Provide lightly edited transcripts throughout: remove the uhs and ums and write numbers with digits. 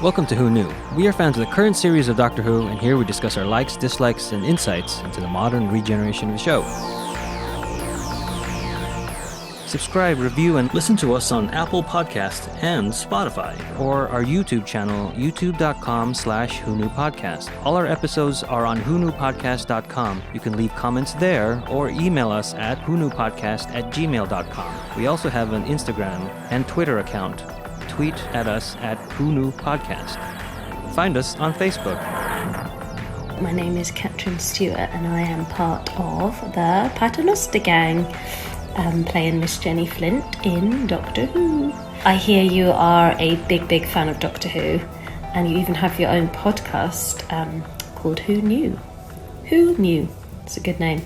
Welcome to Who Knew. We are fans of the current series of Doctor Who, and here we discuss our likes, dislikes, and insights into the modern regeneration of the show. Subscribe, review, and listen to us on Apple Podcasts and Spotify, or our YouTube channel, youtube.com/WhoKnewPodcast. All our episodes are on whoknewpodcast.com. You can leave comments there or email us at whoknewpodcast@gmail.com. We also have an Instagram and Twitter account. Tweet at us at whoknewpodcast. Find us on Facebook. My name is Catherine Stewart and I am part of the Paternoster Gang. Playing Miss Jenny Flint in Doctor Who. I hear you are a big fan of Doctor Who, and you even have your own podcast called Who Knew? Who Knew? It's a good name.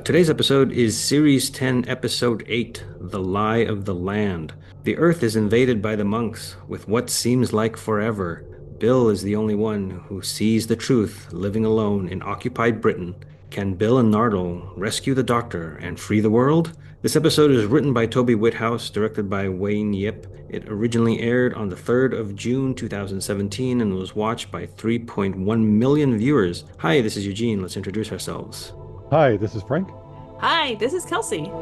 Today's episode is Series 10, Episode 8, The Lie of the Land. The Earth is invaded by the monks with what seems like forever. Bill is the only one who sees the truth, living alone in occupied Britain. Can Bill and Nardole rescue the Doctor and free the world? This episode is written by Toby Whithouse, directed by Wayne Yip. It originally aired on the 3rd of June 2017 and was watched by 3.1 million viewers. Hi, this is Eugene. Let's introduce ourselves. Hi, this is Frank. Hi, this is Kelsey.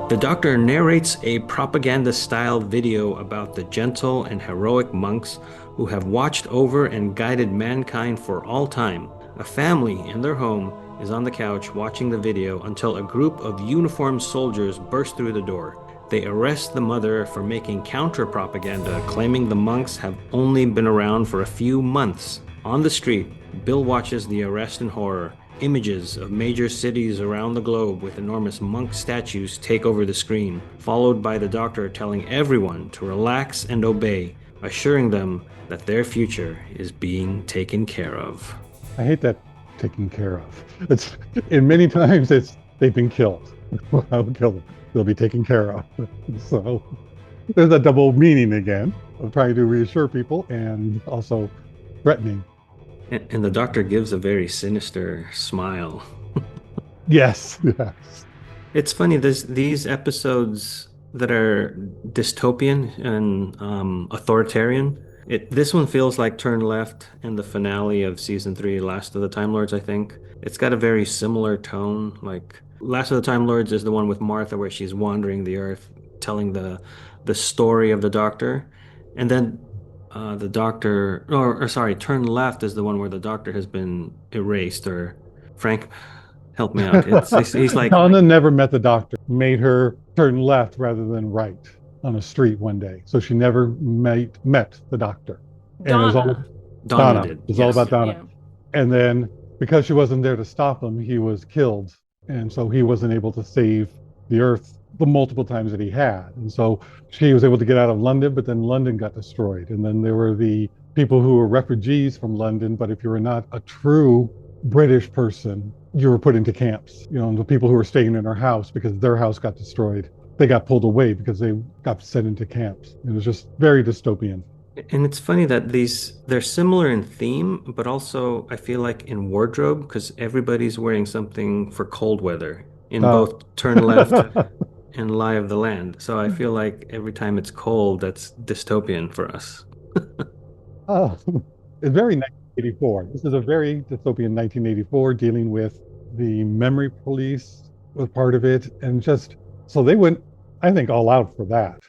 The Doctor narrates a propaganda-style video about the gentle and heroic monks who have watched over and guided mankind for all time. A family in their home is on the couch watching the video until a group of uniformed soldiers burst through the door. They arrest the mother for making counter-propaganda, claiming the monks have only been around for a few months. On the street, Bill watches the arrest in horror. Images of major cities around the globe with enormous monk statues take over the screen, followed by the Doctor telling everyone to relax and obey, assuring them that their future is being taken care of. I hate that taken care of. It's in many times they've been killed. I will kill them. They'll be taken care of. So there's a double meaning again of trying to reassure people and also threatening. And the Doctor gives a very sinister smile. Yes. It's funny, these episodes that are dystopian and authoritarian, this one feels like Turn Left and the finale of Season 3, Last of the Time Lords, I think. It's got a very similar tone. Like, Last of the Time Lords is the one with Martha where she's wandering the Earth, telling the story of the Doctor. And then the Doctor, Turn Left is the one where the Doctor has been erased, or Frank, help me out. He's like... Donna never met the Doctor, made her turn left rather than right on a street one day. So she never met the Doctor. Donna. Donna did. It's all about Donna. Yeah. And then because she wasn't there to stop him, he was killed. And so he wasn't able to save the Earth the multiple times that he had. And so she was able to get out of London, but then London got destroyed. And then there were the people who were refugees from London, but if you were not a true British person, you were put into camps. You know, the people who were staying in her house because their house got destroyed, they got pulled away because they got sent into camps. It was just very dystopian. And it's funny that they're similar in theme, but also I feel like in wardrobe, because everybody's wearing something for cold weather in both Turn Left and Lie of the Land. So I feel like every time it's cold, that's dystopian for us. Oh, it's very 1984. This is a very dystopian 1984 dealing with the memory police was part of it. And just, so they went, I think, all out for that.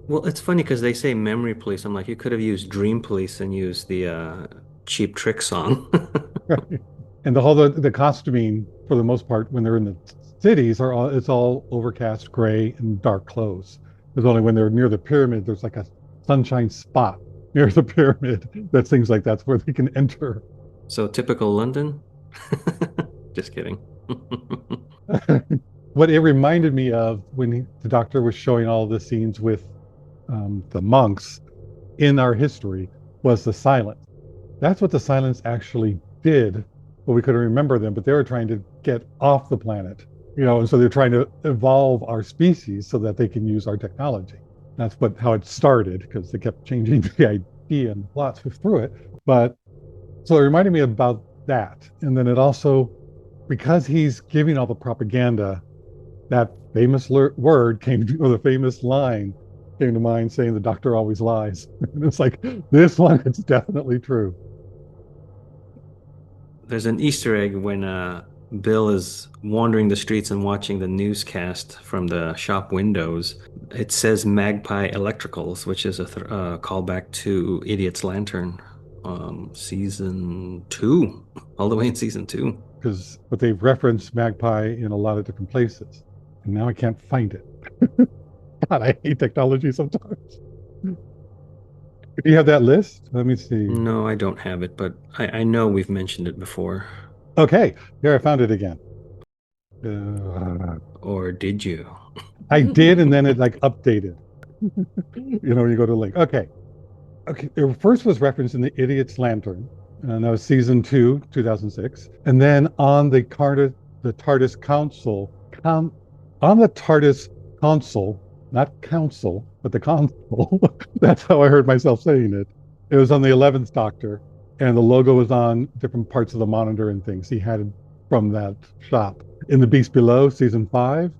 Well, it's funny because they say memory police. I'm like, you could have used Dream Police and used the Cheap Trick song. Right. And the costuming, for the most part, when they're in the cities, it's all overcast, gray, and dark clothes. There's only when they're near the pyramid, there's like a sunshine spot near the pyramid that seems like that's where they can enter. So typical London? Just kidding. What it reminded me of when the Doctor was showing all the scenes with the monks in our history was the silence. That's what the silence actually did. Well, we couldn't remember them, but they were trying to get off the planet, you know, and so they're trying to evolve our species so that they can use our technology. That's how it started, because they kept changing the idea and plots through it. But so it reminded me about that. And then it also, because he's giving all the propaganda, that famous word came, or the famous line came to mind saying the doctor always lies. And it's like, this one, it's definitely true. There's an Easter egg when Bill is wandering the streets and watching the newscast from the shop windows. It says Magpie Electricals, which is a callback to Idiot's Lantern, season two, all the way in season two. Because but they've referenced Magpie in a lot of different places. And now I can't find it. God, I hate technology sometimes. Do you have that list? Let me see. No, I don't have it, but I know we've mentioned it before. Okay, here I found it again. Uh, Or did you? I did, and then it like updated. You go to link. Okay. Okay. It first was referenced in The Idiot's Lantern, and that was season 2, 2006. And then on the TARDIS Council, on the TARDIS console, not council, but the console. That's how I heard myself saying it. It was on the 11th Doctor, and the logo was on different parts of the monitor and things he had from that shop. In The Beast Below, season 5,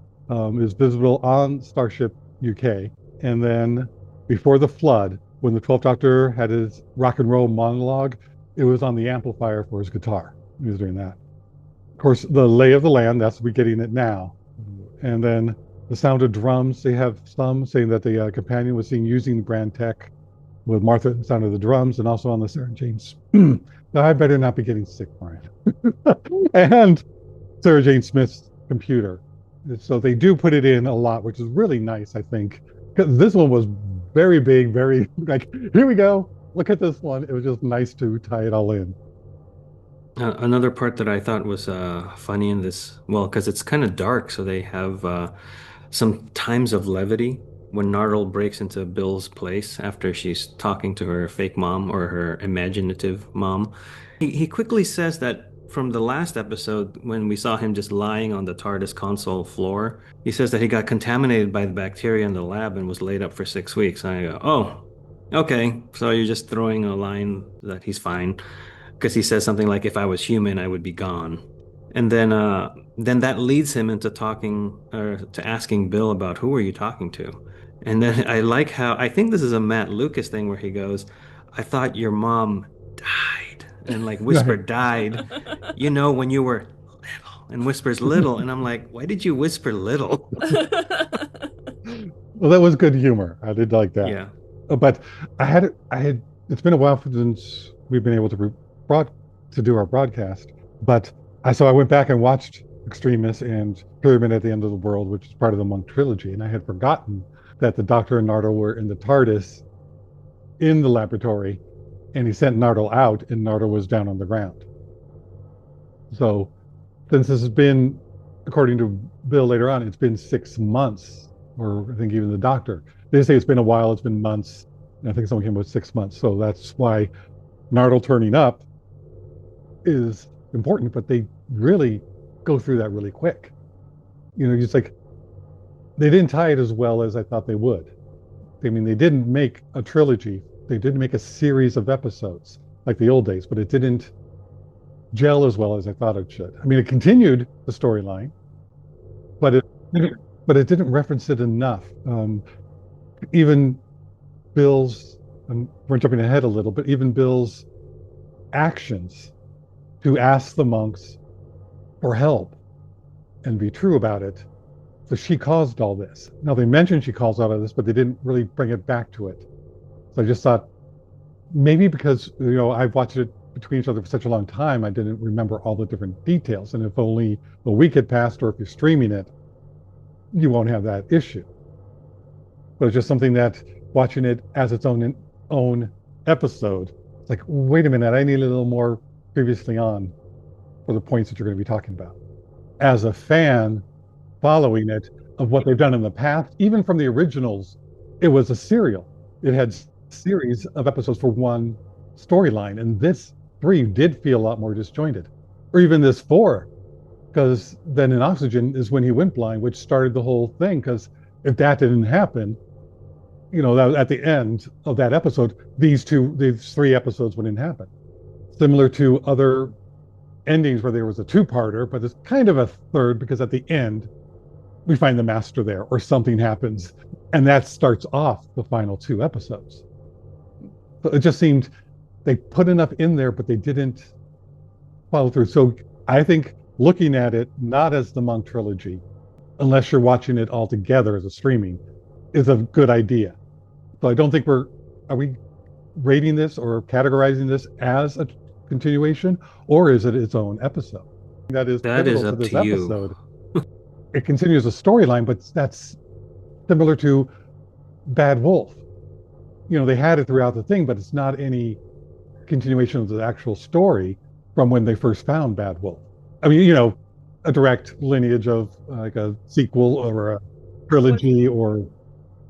is visible on Starship UK. And then before the flood, when the 12th Doctor had his rock and roll monologue, it was on the amplifier for his guitar. He was doing that. Of course, the lay of the land, that's we're getting it now. And then the sound of drums, they have some saying that the companion was seen using the brand tech with Martha, the sound of the drums, and also on the Sarah Jane's. Now, I better not be getting sick, Brian. And Sarah Jane Smith's computer. So they do put it in a lot, which is really nice, I think. Because this one was very big, very like, here we go. Look at this one. It was just nice to tie it all in. Another part that I thought was funny in this, well, because it's kind of dark, so they have some times of levity when Nardole breaks into Bill's place after she's talking to her fake mom or her imaginative mom. He quickly says that from the last episode, when we saw him just lying on the TARDIS console floor, he says that he got contaminated by the bacteria in the lab and was laid up for 6 weeks. And I go, oh, okay. So you're just throwing a line that he's fine. Because he says something like, if I was human, I would be gone. And then that leads him into talking or to asking Bill about who are you talking to? And then I like how I think this is a Matt Lucas thing where he goes, I thought your mom died and like whisper died, when you were little and whispers little. And I'm like, why did you whisper little? Well, that was good humor. I did like that. Yeah. But it's been a while since we've been able to do our broadcast. But so I went back and watched Extremis and Pyramid at the End of the World, which is part of the Monk trilogy. And I had forgotten that the Doctor and Nardole were in the TARDIS in the laboratory, and he sent Nardole out, and Nardole was down on the ground. So since this has been, according to Bill later on, it's been 6 months, or I think even the Doctor. They say it's been a while, it's been months. And I think someone came with 6 months. So that's why Nardole turning up is important, but they really go through that really quick. Just like they didn't tie it as well as I thought they would. I mean, they didn't make a trilogy. They didn't make a series of episodes like the old days, but it didn't gel as well as I thought it should. I mean, it continued the storyline, but it didn't reference it enough. Even Bill's, and we're jumping ahead a little, but even Bill's actions to ask the monks for help and be true about it. So she caused all this. Now they mentioned she caused all of this, but they didn't really bring it back to it. So I just thought maybe because I've watched it between each other for such a long time, I didn't remember all the different details. And if only a week had passed, or if you're streaming it, you won't have that issue. But it's just something that watching it as its own episode, it's like, wait a minute, I need a little more previously on for the points that you're going to be talking about. As a fan following it of what they've done in the past, even from the originals, it was a serial. It had series of episodes for one storyline, and this 3 did feel a lot more disjointed. Or even this 4, because then in Oxygen is when he went blind, which started the whole thing, because if that didn't happen, that at the end of that episode, these 3 episodes wouldn't happen. Similar to other endings where there was a 2-parter, but it's kind of a third, because at the end we find the master there, or something happens And that starts off the final two episodes. So it just seemed they put enough in there, but they didn't follow through. So I think looking at it not as the Monk trilogy, unless you're watching it all together as a streaming, is a good idea. So I don't think are we rating this or categorizing this as a continuation, or is it its own episode? That is That is pivotal to up this to you. episode. It continues a storyline, but that's similar to Bad Wolf. They had it throughout the thing, but it's not any continuation of the actual story from when they first found Bad Wolf. I mean, a direct lineage of like a sequel or a trilogy or.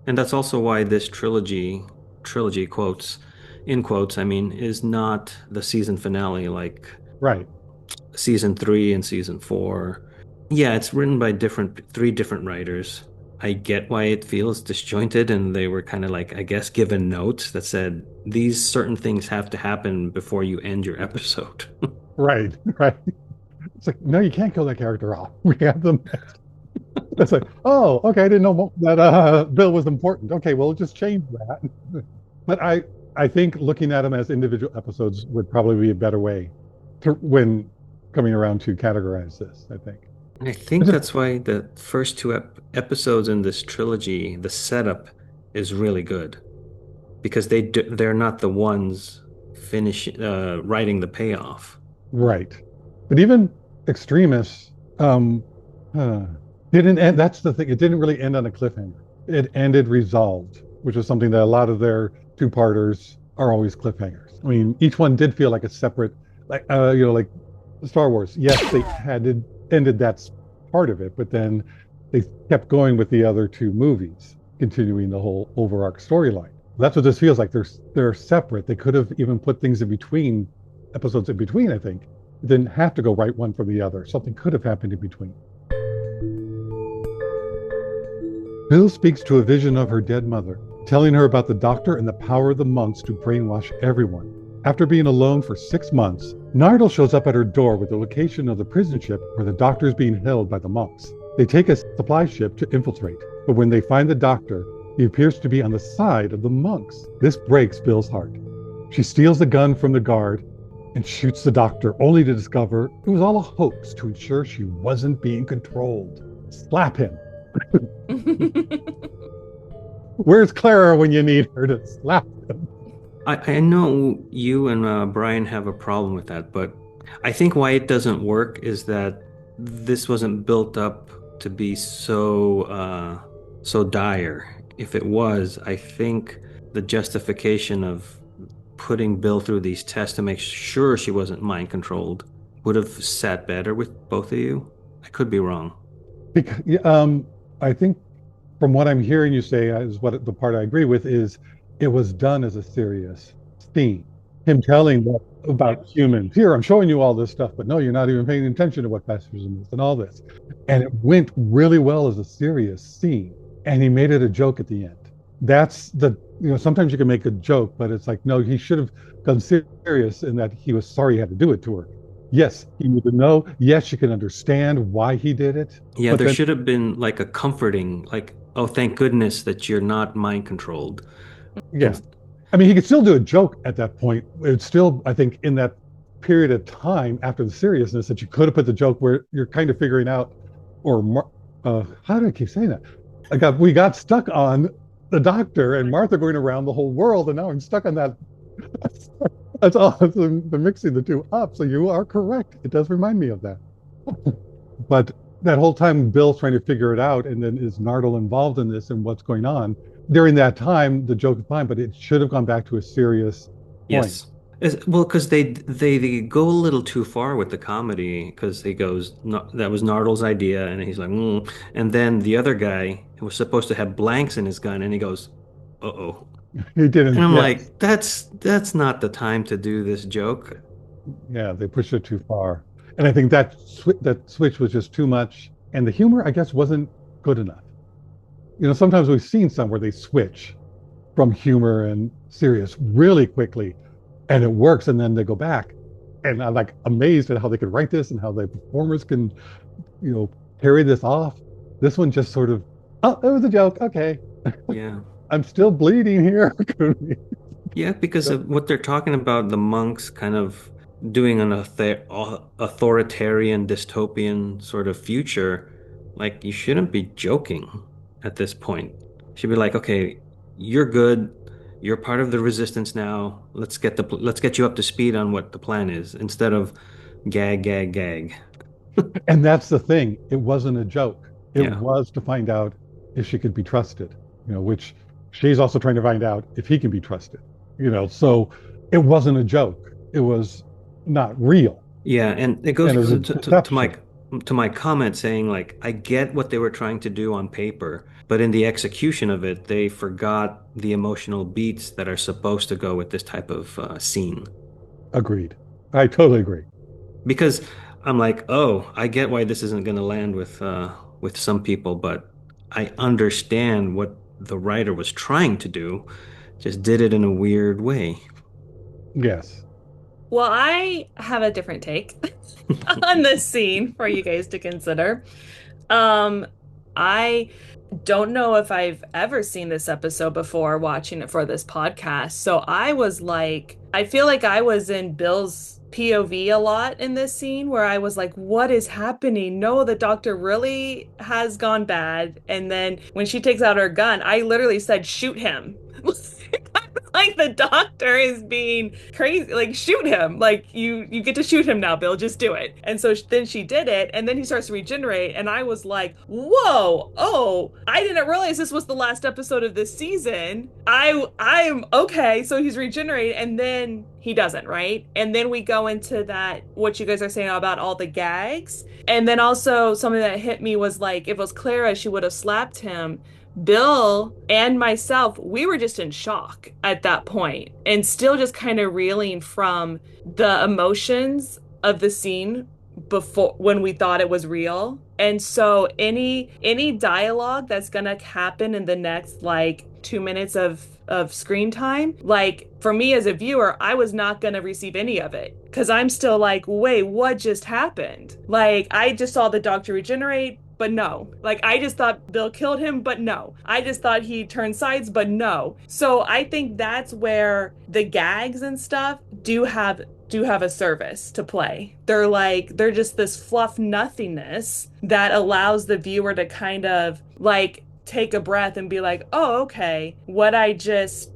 And that's also why this trilogy quotes, in quotes, I mean, is not the season finale like Right. season 3 and season 4. Yeah, it's written by three different writers. I get why it feels disjointed, and they were kind of like, I guess, given notes that said these certain things have to happen before you end your episode. Right. Right. It's like, no, you can't kill that character off. We have them. It's like, oh, okay, I didn't know that Bill was important. Okay, well, just change that. But I think looking at them as individual episodes would probably be a better way when coming around to categorize this, I think. I think that's why the first two episodes in this trilogy, the setup is really good because they're not the ones writing the payoff. Right. But even Extremis uh, didn't end. That's the thing. It didn't really end on a cliffhanger. It ended resolved, which is something that a lot of their two-parters are always cliffhangers. I mean, each one did feel like a separate, like Star Wars. Yes, they ended that part of it, but then they kept going with the other two movies, continuing the whole overarch storyline. That's what this feels like. They're separate. They could have even put things in between, episodes in between, I think. It didn't have to go right one from the other. Something could have happened in between. Bill speaks to a vision of her dead mother, telling her about the doctor and the power of the monks to brainwash everyone. After being alone for 6 months, Nardal shows up at her door with the location of the prison ship where the doctor is being held by the monks. They take a supply ship to infiltrate, but when they find the doctor, he appears to be on the side of the monks. This breaks Bill's heart. She steals the gun from the guard and shoots the doctor, only to discover it was all a hoax to ensure she wasn't being controlled. Slap him. Where's Clara when you need her to slap him? I know you and Brian have a problem with that, but I think why it doesn't work is that this wasn't built up to be so dire. If it was, I think the justification of putting Bill through these tests to make sure she wasn't mind controlled would have sat better with both of you. I could be wrong. Because, I think from what I'm hearing you say is what the part I agree with is it was done as a serious theme. Him telling about humans. Here, I'm showing you all this stuff, but no, you're not even paying attention to what fascism is and all this. And it went really well as a serious scene. And he made it a joke at the end. That's sometimes you can make a joke, but it's like, no, he should have gone serious in that he was sorry he had to do it to her. Yes, he needed to know. Yes, you can understand why he did it. Yeah, there should have been like a comforting, like, oh, thank goodness that you're not mind controlled. Yes. I mean, he could still do a joke at that point. It's still, I think, in that period of time after the seriousness that you could have put the joke where you're kind of figuring out, or how do I keep saying that? We got stuck on the doctor and Martha going around the whole world, and now I'm stuck on that. That's all. The mixing the two up. So you are correct. It does remind me of that. But that whole time, Bill's trying to figure it out, and then is Nardal involved in this and what's going on? During that time, the joke is fine, but it should have gone back to a serious point. Yes. Well, because they go a little too far with the comedy, because he goes, no, that was Nardal's idea, and he's like, and then the other guy was supposed to have blanks in his gun, and he goes, uh-oh. He didn't. And I'm like, that's not the time to do this joke. Yeah, they pushed it too far. And I think that switch was just too much. And the humor, I guess, wasn't good enough. Sometimes we've seen some where they switch from humor and serious really quickly, and it works, and then they go back. And I'm like amazed at how they could write this and how the performers can, carry this off. This one just sort of, oh, it was a joke. Okay. Yeah. I'm still bleeding here. Yeah, because of what they're talking about, the monks kind of doing an authoritarian dystopian sort of future. Like, you shouldn't be joking at this point. You should be like, okay, you're good. You're part of the resistance now. Let's get you up to speed on what the plan is instead of gag, gag, gag. And that's the thing. It wasn't a joke. It Yeah. was to find out if she could be trusted, which she's also trying to find out if he can be trusted, so it wasn't a joke. It was not real. Yeah, and it goes And it was a to deception. my comment saying like I get what they were trying to do on paper, but in the execution of it, they forgot the emotional beats that are supposed to go with this type of scene. Agreed. I totally agree. Because I'm like, oh, I get why this isn't going to land with some people, but I understand what the writer was trying to do, just did it in a weird way. Yes. Well, I have a different take on this scene for you guys to consider. Um, I don't know if I've ever seen this episode before watching it for this podcast. So I was like, I feel like I was in Bill's POV a lot in this scene where I was like, what is happening? No, the doctor really has gone bad. And then when she takes out her gun, I literally said, shoot him. Like the doctor is being crazy, like shoot him, like you get to shoot him now, Bill, just do it. And so then she did it, and then he starts to regenerate, and I was like, whoa, oh, I didn't realize this was the last episode of this season. I'm okay. So he's regenerated, and then he doesn't, right? And then we go into that what you guys are saying about all the gags. And then also something that hit me was like, if it was Clara, she would have slapped him. Bill and myself, we were just in shock at that point and still just kind of reeling from the emotions of the scene before when we thought it was real. And so any dialogue that's gonna happen in the next like 2 minutes of screen time, like for me as a viewer, I was not gonna receive any of it because I'm still like, wait, what just happened? Like I just saw the doctor regenerate, but no. Like I just thought Bill killed him, but no. I just thought he turned sides, but no. So I think that's where the gags and stuff do have a service to play. They're just this fluff nothingness that allows the viewer to kind of like take a breath and be like, "Oh, okay. What I just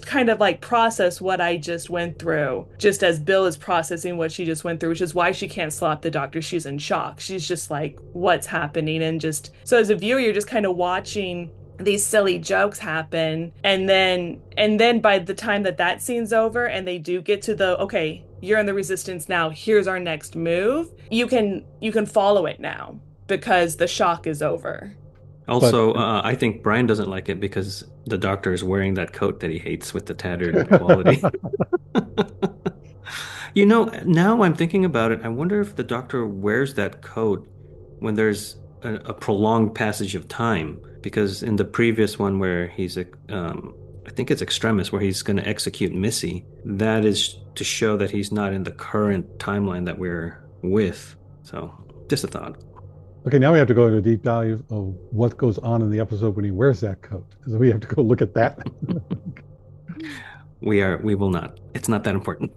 kind of like process what I just went through." Just as Bill is processing what she just went through, which is why she can't slap the doctor. She's in shock. She's just like, "What's happening?" And just so as a viewer, you're just kind of watching these silly jokes happen, and then by the time that scene's over and they do get to the okay, you're in the resistance now, here's our next move, you can follow it now because the shock is over. But Also, I think Brian doesn't like it because the doctor is wearing that coat that he hates with the tattered quality. Now I'm thinking about it. I wonder if the doctor wears that coat when there's a prolonged passage of time. Because in the previous one where I think it's Extremis, where he's going to execute Missy, that is to show that he's not in the current timeline that we're with. So, just a thought. okay, now we have to go into a deep dive of what goes on in the episode when he wears that coat. So we have to go look at that. We will not. It's not that important.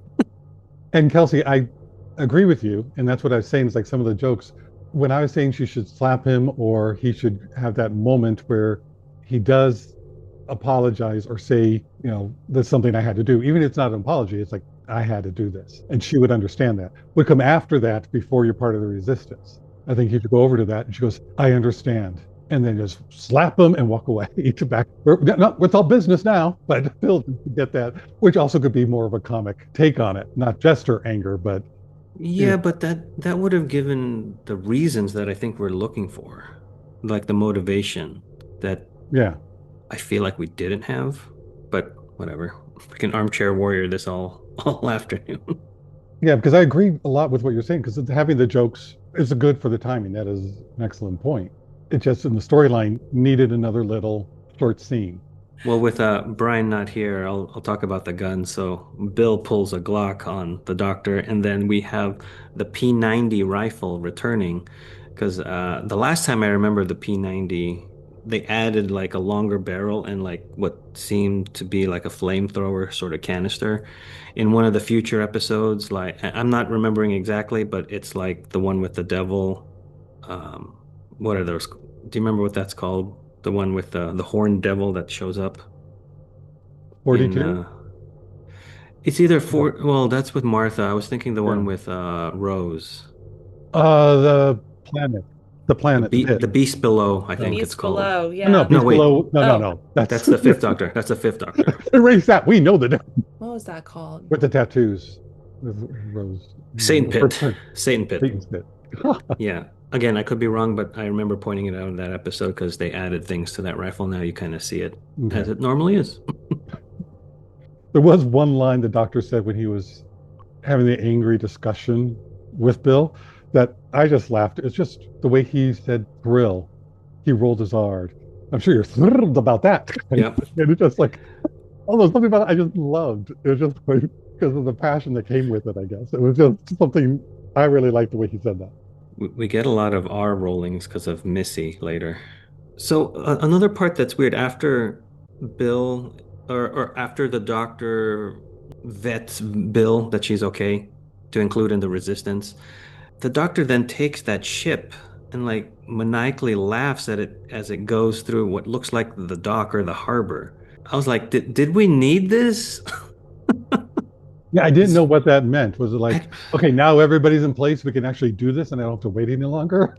And Kelsey, I agree with you, and that's what I was saying. Is like some of the jokes when I was saying she should slap him or he should have that moment where he does apologize or say, that's something I had to do. Even if it's not an apology, it's like I had to do this, and she would understand that. Would come after that before you're part of the resistance. I think you should go over to that, and she goes, "I understand." And then just slap him and walk away to back. It's all business now, but Phil get that, which also could be more of a comic take on it, not just her anger, but Yeah, but that would have given the reasons that I think we're looking for, like the motivation that yeah. I feel like we didn't have. But whatever, we can armchair warrior this all afternoon. Yeah, because I agree a lot with what you're saying, because having the jokes is good for the timing. That is an excellent point. It just in the storyline needed another little short scene. Well, with Brian not here, I'll talk about the gun. So Bill pulls a Glock on the doctor, and then we have the P90 rifle returning because the last time I remember the P90 they added like a longer barrel and like what seemed to be like a flamethrower sort of canister in one of the future episodes. Like I'm not remembering exactly, but it's like the one with the devil. Um, what are those? Do you remember what that's called? The one with the horned devil that shows up in 42? it's either for well, that's with Martha. I was thinking the Yeah. one with Rose. The planet. The planet, the pit. The Beast Below, I The think No. it's Beast called. Below, No, no, yeah. No, Beast wait. Below. No, no, Oh, no. That's That's the fifth doctor. That's the fifth doctor. erase that. We know the difference what was that called? with the tattoos. The Rose. Satan The first Pit. one, Satan Pit. Satan's pit. Yeah. Again, I could be wrong, but I remember pointing it out in that episode because they added things to that rifle. Now you kind of see it Okay. as it normally is. There was one line the doctor said when he was having the angry discussion with Bill that I just laughed. It's just the way he said thrill. He rolled his R. I'm sure you're thrilled about that. Yep. And it's just like, oh, there's something about it I just loved. It was just like, because of the passion that came with it, I guess. It was just something I really liked the way he said that. We get a lot of R rollings because of Missy later. So another part that's weird after Bill or after the doctor vets Bill that she's okay to include in the resistance, the doctor then takes that ship and like maniacally laughs at it as it goes through what looks like the dock or the harbor. I was like, did we need this? Yeah, I didn't know It's- what that meant. Was it like, I- okay, now everybody's in place, we can actually do this and I don't have to wait any longer?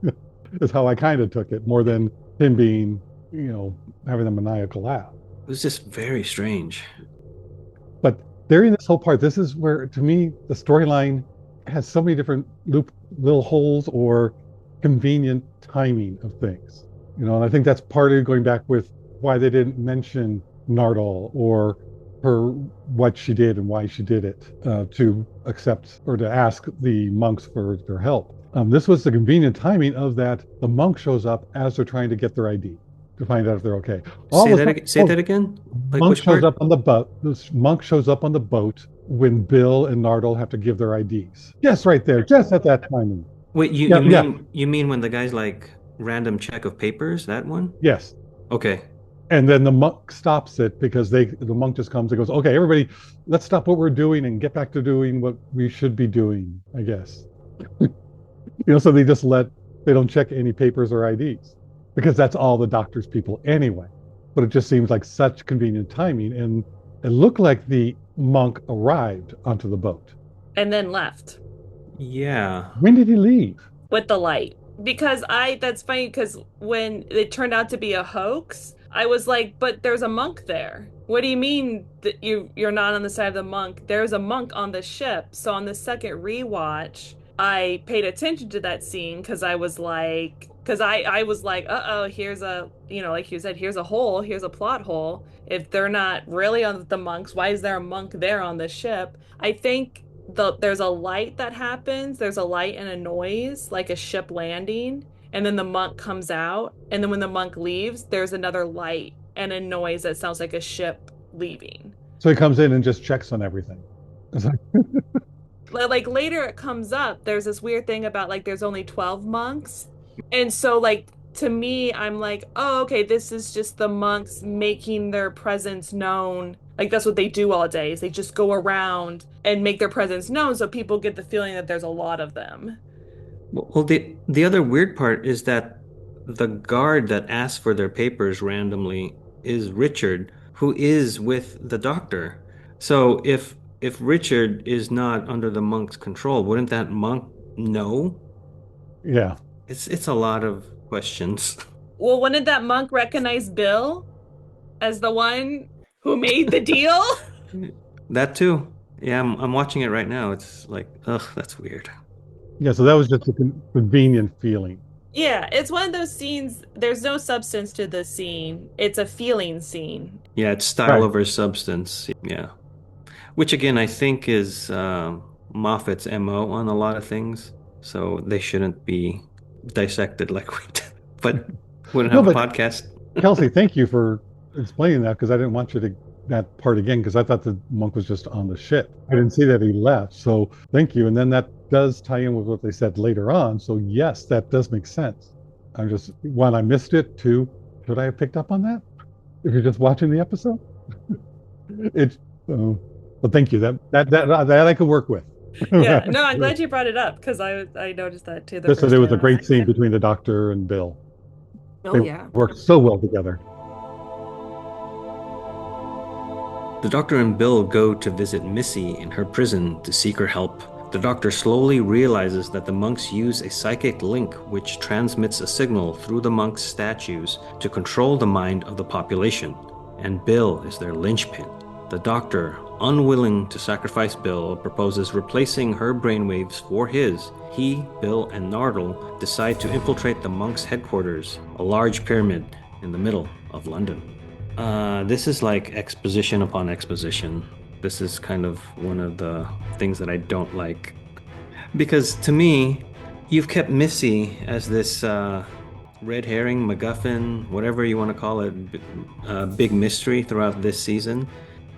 Is how I kind of took it, more than him being, having a maniacal laugh. It was just very strange. But during this whole part, this is where, to me, the storyline has so many different little holes or convenient timing of things. And I think that's part of going back with why they didn't mention Nardole or her what she did and why she did it to accept or to ask the monks for their help. This was the convenient timing of that the monk shows up as they're trying to get their ID to find out if they're okay. All of a sudden, Say that again. Like monk which shows part? up on the boat. This monk shows up on the boat when Bill and Nardole have to give their IDs. Just right there, just at that timing. Wait, Yeah, yeah, you mean when the guy's like random check of papers, that one? yes. Okay. And then the monk stops it because the monk just comes and goes, okay, everybody, let's stop what we're doing and get back to doing what we should be doing, I guess. So they don't check any papers or IDs because that's all the doctor's people anyway. But it just seems like such convenient timing. And it looked like the monk arrived onto the boat. And then left Yeah. When did he leave? with the light. Because that's funny because when it turned out to be a hoax, I was like, but there's a monk there. What do you mean that you're not on the side of the monk? There's a monk on the ship. So on the second rewatch, I paid attention to that scene because I was like, uh-oh, here's like you said, here's a hole, here's a plot hole. If they're not really on the monks, why is there a monk there on the ship? I think there's a light that happens. There's a light and a noise, like a ship landing, and then the monk comes out, and then when the monk leaves, there's another light and a noise that sounds like a ship leaving. So he comes in and just checks on everything. It's like, Like later it comes up, there's this weird thing about like there's only 12 monks. And so like to me, I'm like, oh, okay, this is just the monks making their presence known. Like that's what they do all day is they just go around and make their presence known so people get the feeling that there's a lot of them. Well, the other weird part is that the guard that asks for their papers randomly is Richard, who is with the doctor. So if Richard is not under the monk's control, wouldn't that monk know? yeah. It's a lot of questions. Well, wouldn't that monk recognize Bill as the one who made the deal? That too. Yeah, I'm watching it right now. It's like, ugh, that's weird. Yeah, so that was just a convenient feeling. Yeah, it's one of those scenes. There's no substance to the scene. It's a feeling scene. Yeah, it's style Right. over substance. Yeah. Which again, I think is Moffat's MO on a lot of things. So they shouldn't be dissected like we did. But we don't No, have a but podcast. Kelsey, thank you for explaining that because I didn't want you to that part again because I thought the monk was just on the ship. I didn't see that he left. So thank you. And then that does tie in with what they said later on. So yes, that does make sense. I'm just one, I missed it. Two, Should I have picked up on that? If you're just watching the episode, it's. Well, thank you. That I could work with. Yeah, no, I'm glad you brought it up because I noticed that too the Just that first it was time a I was great like, scene yeah. between the doctor and Bill. Oh They yeah. worked so well together. The doctor and Bill go to visit Missy in her prison to seek her help. The doctor slowly realizes that the monks use a psychic link which transmits a signal through the monks' statues to control the mind of the population, and Bill is their linchpin. The doctor, unwilling to sacrifice Bill, proposes replacing her brainwaves for his. He, Bill, and Nardole decide to infiltrate the monks' headquarters, a large pyramid in the middle of London. This is like exposition upon exposition. This is kind of one of the things that I don't like. Because to me, you've kept Missy as this red herring, MacGuffin, whatever you want to call it, big mystery throughout this season.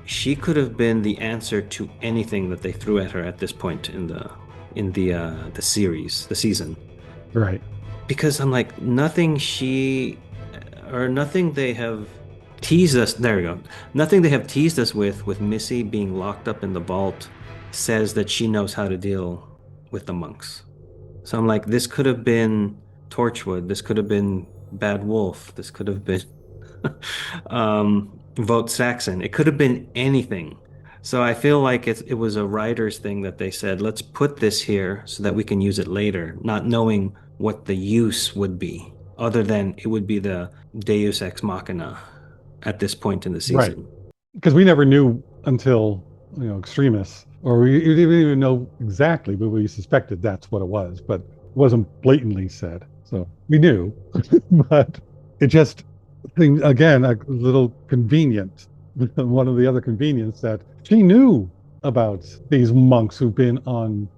She could have been the answer to anything that they threw at her at this point in the series, the season. Right. Because I'm like, nothing she or nothing they have teased us. There we go. Nothing they have teased us with Missy being locked up in the vault says that she knows how to deal with the monks. So I'm like, this could have been Torchwood. This could have been Bad Wolf. This could have been Vote Saxon. It could have been anything. So I feel like it was a writer's thing that they said, let's put this here so that we can use it later, not knowing what the use would be, other than it would be the Deus Ex Machina at this point in the Right. season. Because we never knew until, extremists, or we didn't even know exactly, but we suspected that's what it was, but it wasn't blatantly said. So we knew, but it just thing again, a little convenient. One of the other convenience that she knew about these monks who've been on,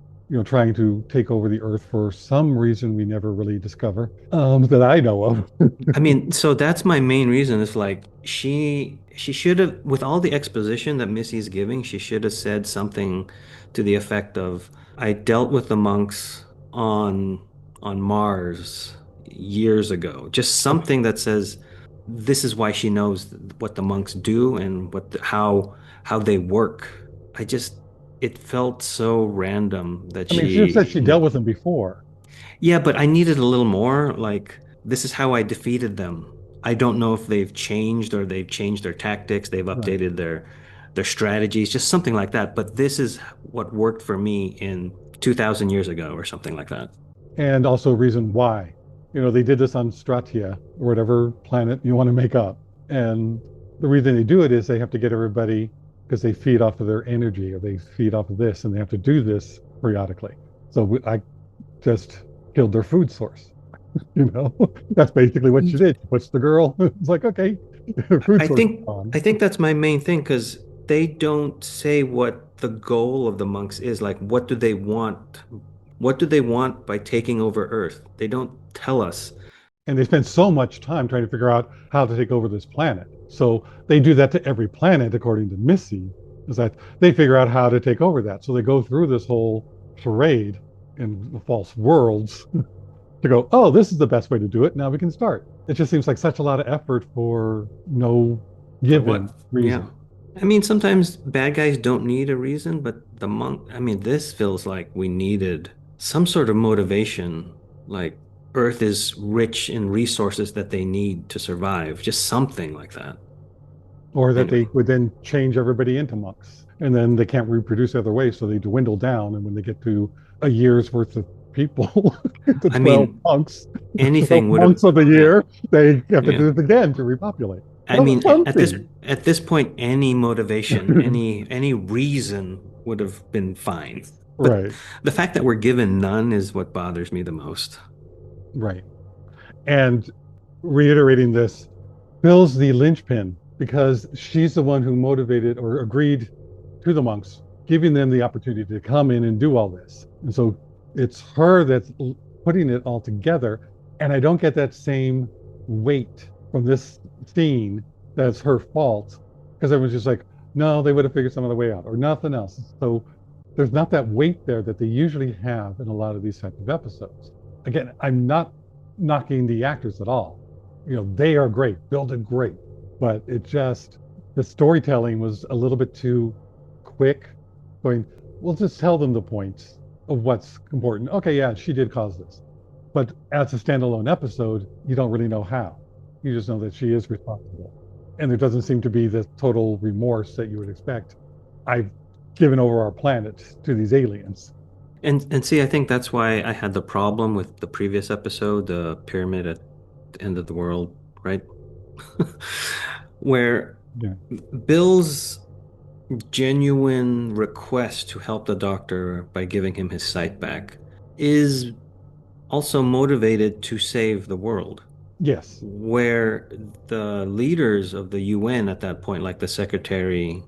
trying to take over the earth for some reason we never really discover, that I know of. I mean, so that's my main reason. It's like she should have, with all the exposition that Missy's giving, she should have said something to the effect of, "I dealt with the monks on on Mars years ago." Just something that says this is why she knows what the monks do and how they work. I just it felt so random that I mean, she just said she she dealt with them before. yeah, but I needed a little more. Like, this is how I defeated them. I don't know if they've changed or they've changed their tactics, they've Right. updated their strategies, just something like that. But this is what worked for me in 2000 years ago or something like that. And also reason why. They did this on Stratia or whatever planet you want to make up. And the reason they do it is they have to get everybody because they feed off of their energy or they feed off of this and they have to do this periodically. So I just killed their food source. That's basically what she did. She puts the girl. It's like, okay, her food I source is think gone. I think that's my main thing because they don't say what the goal of the monks is. Like, what do they want? What do they want by taking over Earth? They don't tell us. And they spend so much time trying to figure out how to take over this planet. So they do that to every planet, according to Missy, is that they figure out how to take over that. So they go through this whole charade in false worlds to go, oh, this is the best way to do it. Now we can start. It just seems like such a lot of effort for no For given what? Yeah. reason. I mean, sometimes bad guys don't need a reason, but the monk, I mean, this feels like we needed some sort of motivation. Like, Earth is rich in resources that they need to survive, just something like that. Or that Anyway, they would then change everybody into monks. And then they can't reproduce other ways. So they dwindle down. And when they get to a year's worth of people, the I 12 mean, monks, 12 anything would have, months of the yeah, year, they have to yeah. do this again to repopulate. I That was mean, a fun at this scene. at this point, any motivation, any reason would have been fine. But Right, the fact that we're given none is what bothers me the most. right. And reiterating this, Bill's the linchpin because she's the one who motivated or agreed to the monks, giving them the opportunity to come in and do all this. And so it's her that's putting it all together. And I don't get that same weight from this scene that's her fault because everyone's just like, no, they would have figured some other way out or nothing else. So there's not that weight there that they usually have in a lot of these types of episodes. Again, I'm not knocking the actors at all. they are great. Bill did great, but the storytelling was a little bit too quick. Going, we'll just tell them the points of what's important. Okay, yeah, she did cause this, but as a standalone episode, you don't really know how. You just know that she is responsible, and there doesn't seem to be the total remorse that you would expect. I've given over our planet to these aliens. And see, I think that's why I had the problem with the previous episode, the pyramid at the end of the world, right? Where Yeah. Bill's genuine request to help the doctor by giving him his sight back is also motivated to save the world. Yes. Where the leaders of the UN at that point, like the secretary,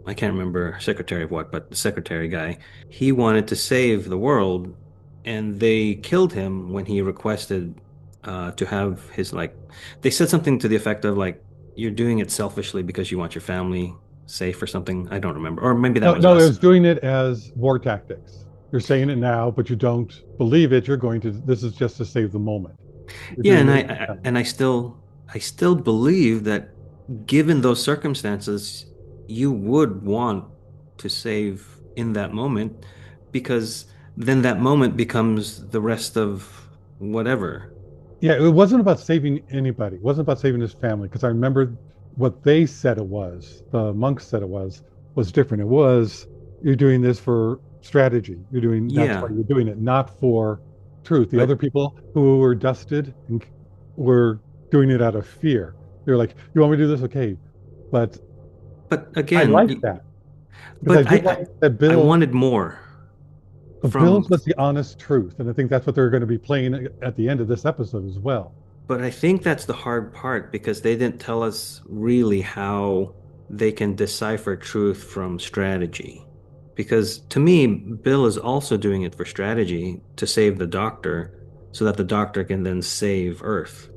I can't remember secretary of what, but the secretary guy, he wanted to save the world, and they killed him when he requested to have his they said something to the effect of like, you're doing it selfishly because you want your family safe or something. I don't remember, or maybe that No, was no, it us. was doing it as war tactics. You're saying it now, but you don't believe it. This is just to save the moment. You're Yeah, doing and it. I still believe that given those circumstances, you would want to save in that moment because then that moment becomes the rest of whatever. Yeah, it wasn't about saving anybody. It wasn't about saving his family. Because I remember what they said it was, the monks said was different. It was, you're doing this for strategy. That's why Yeah, you're doing it, not for truth. The other but people who were dusted and were doing it out of fear. They're like, you want me to do this? Okay. But but I again, like that because I but did like that I wanted more Bill's from. was the honest truth. And I think that's what they're going to be playing at the end of this episode as well. But I think that's the hard part because they didn't tell us really how they can decipher truth from strategy. Because to me, Bill is also doing it for strategy to save the doctor so that the doctor can then save Earth.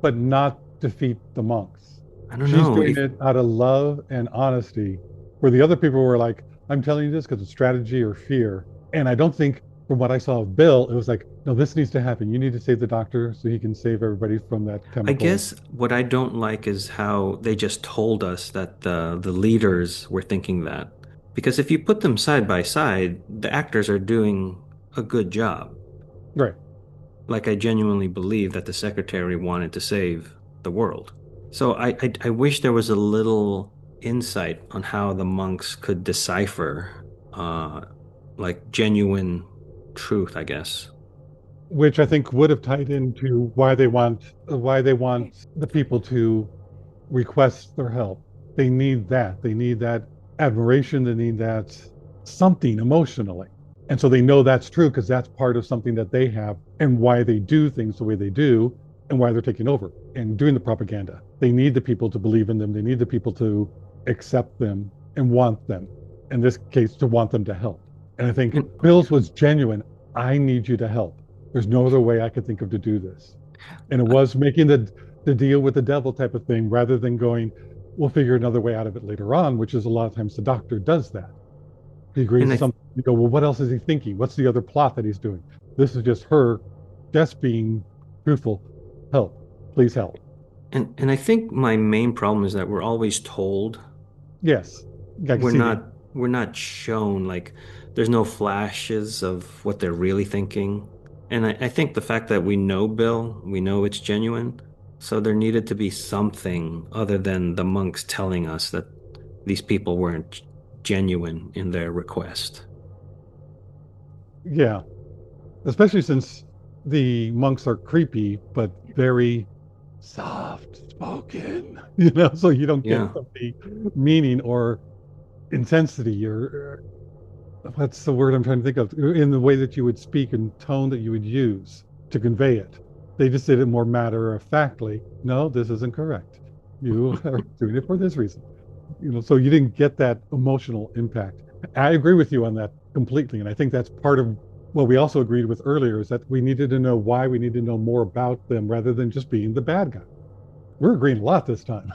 But not defeat the monks. I don't She's know doing if, it out of love and honesty, where the other people were like, I'm telling you this because of strategy or fear. And I don't think, from what I saw of Bill, it was like, no, this needs to happen. You need to save the doctor so he can save everybody from that I chemical. guess what I don't like is how they just told us that the leaders were thinking that. Because if you put them side by side, the actors are doing a good job. Right. Like I genuinely believe that the secretary wanted to save the world. So I wish there was a little insight on how the monks could decipher like genuine truth, I guess. Which I think would have tied into why they want the people to request their help. They need that. They need that admiration. They need that something emotionally. And so they know that's true because that's part of something that they have and why they do things the way they do and why they're taking over and doing the propaganda. They need the people to believe in them. They need the people to accept them and want them. In this case, to want them to help. And I think And, Bill's was genuine. I need you to help. There's no other way I could think of to do this. And it was making the deal with the devil type of thing rather than going, we'll figure another way out of it later on, which is a lot of times the doctor does that. He agrees and to I something. You go, well, what else is he thinking? What's the other plot that he's doing? This is just her just being truthful. Help. Please help. and I think my main problem is that we're always told. Yes. I can We're see the not we're not shown like there's no flashes of what they're really thinking. And I think the fact that we know Bill, we know it's genuine. So there needed to be something other than the monks telling us that these people weren't genuine in their request. yeah. Especially since the monks are creepy, but very soft spoken, so you don't get Yeah. the meaning or intensity or what's the word I'm trying to think of in the way that you would speak and tone that you would use to convey it. They just did it more matter of factly. No, this isn't correct. You are doing it for this reason. So you didn't get that emotional impact. I agree with you on that completely. And I think that's part of what we also agreed with earlier is that we needed to know why, we need to know more about them rather than just being the bad guy. We're agreeing a lot this time.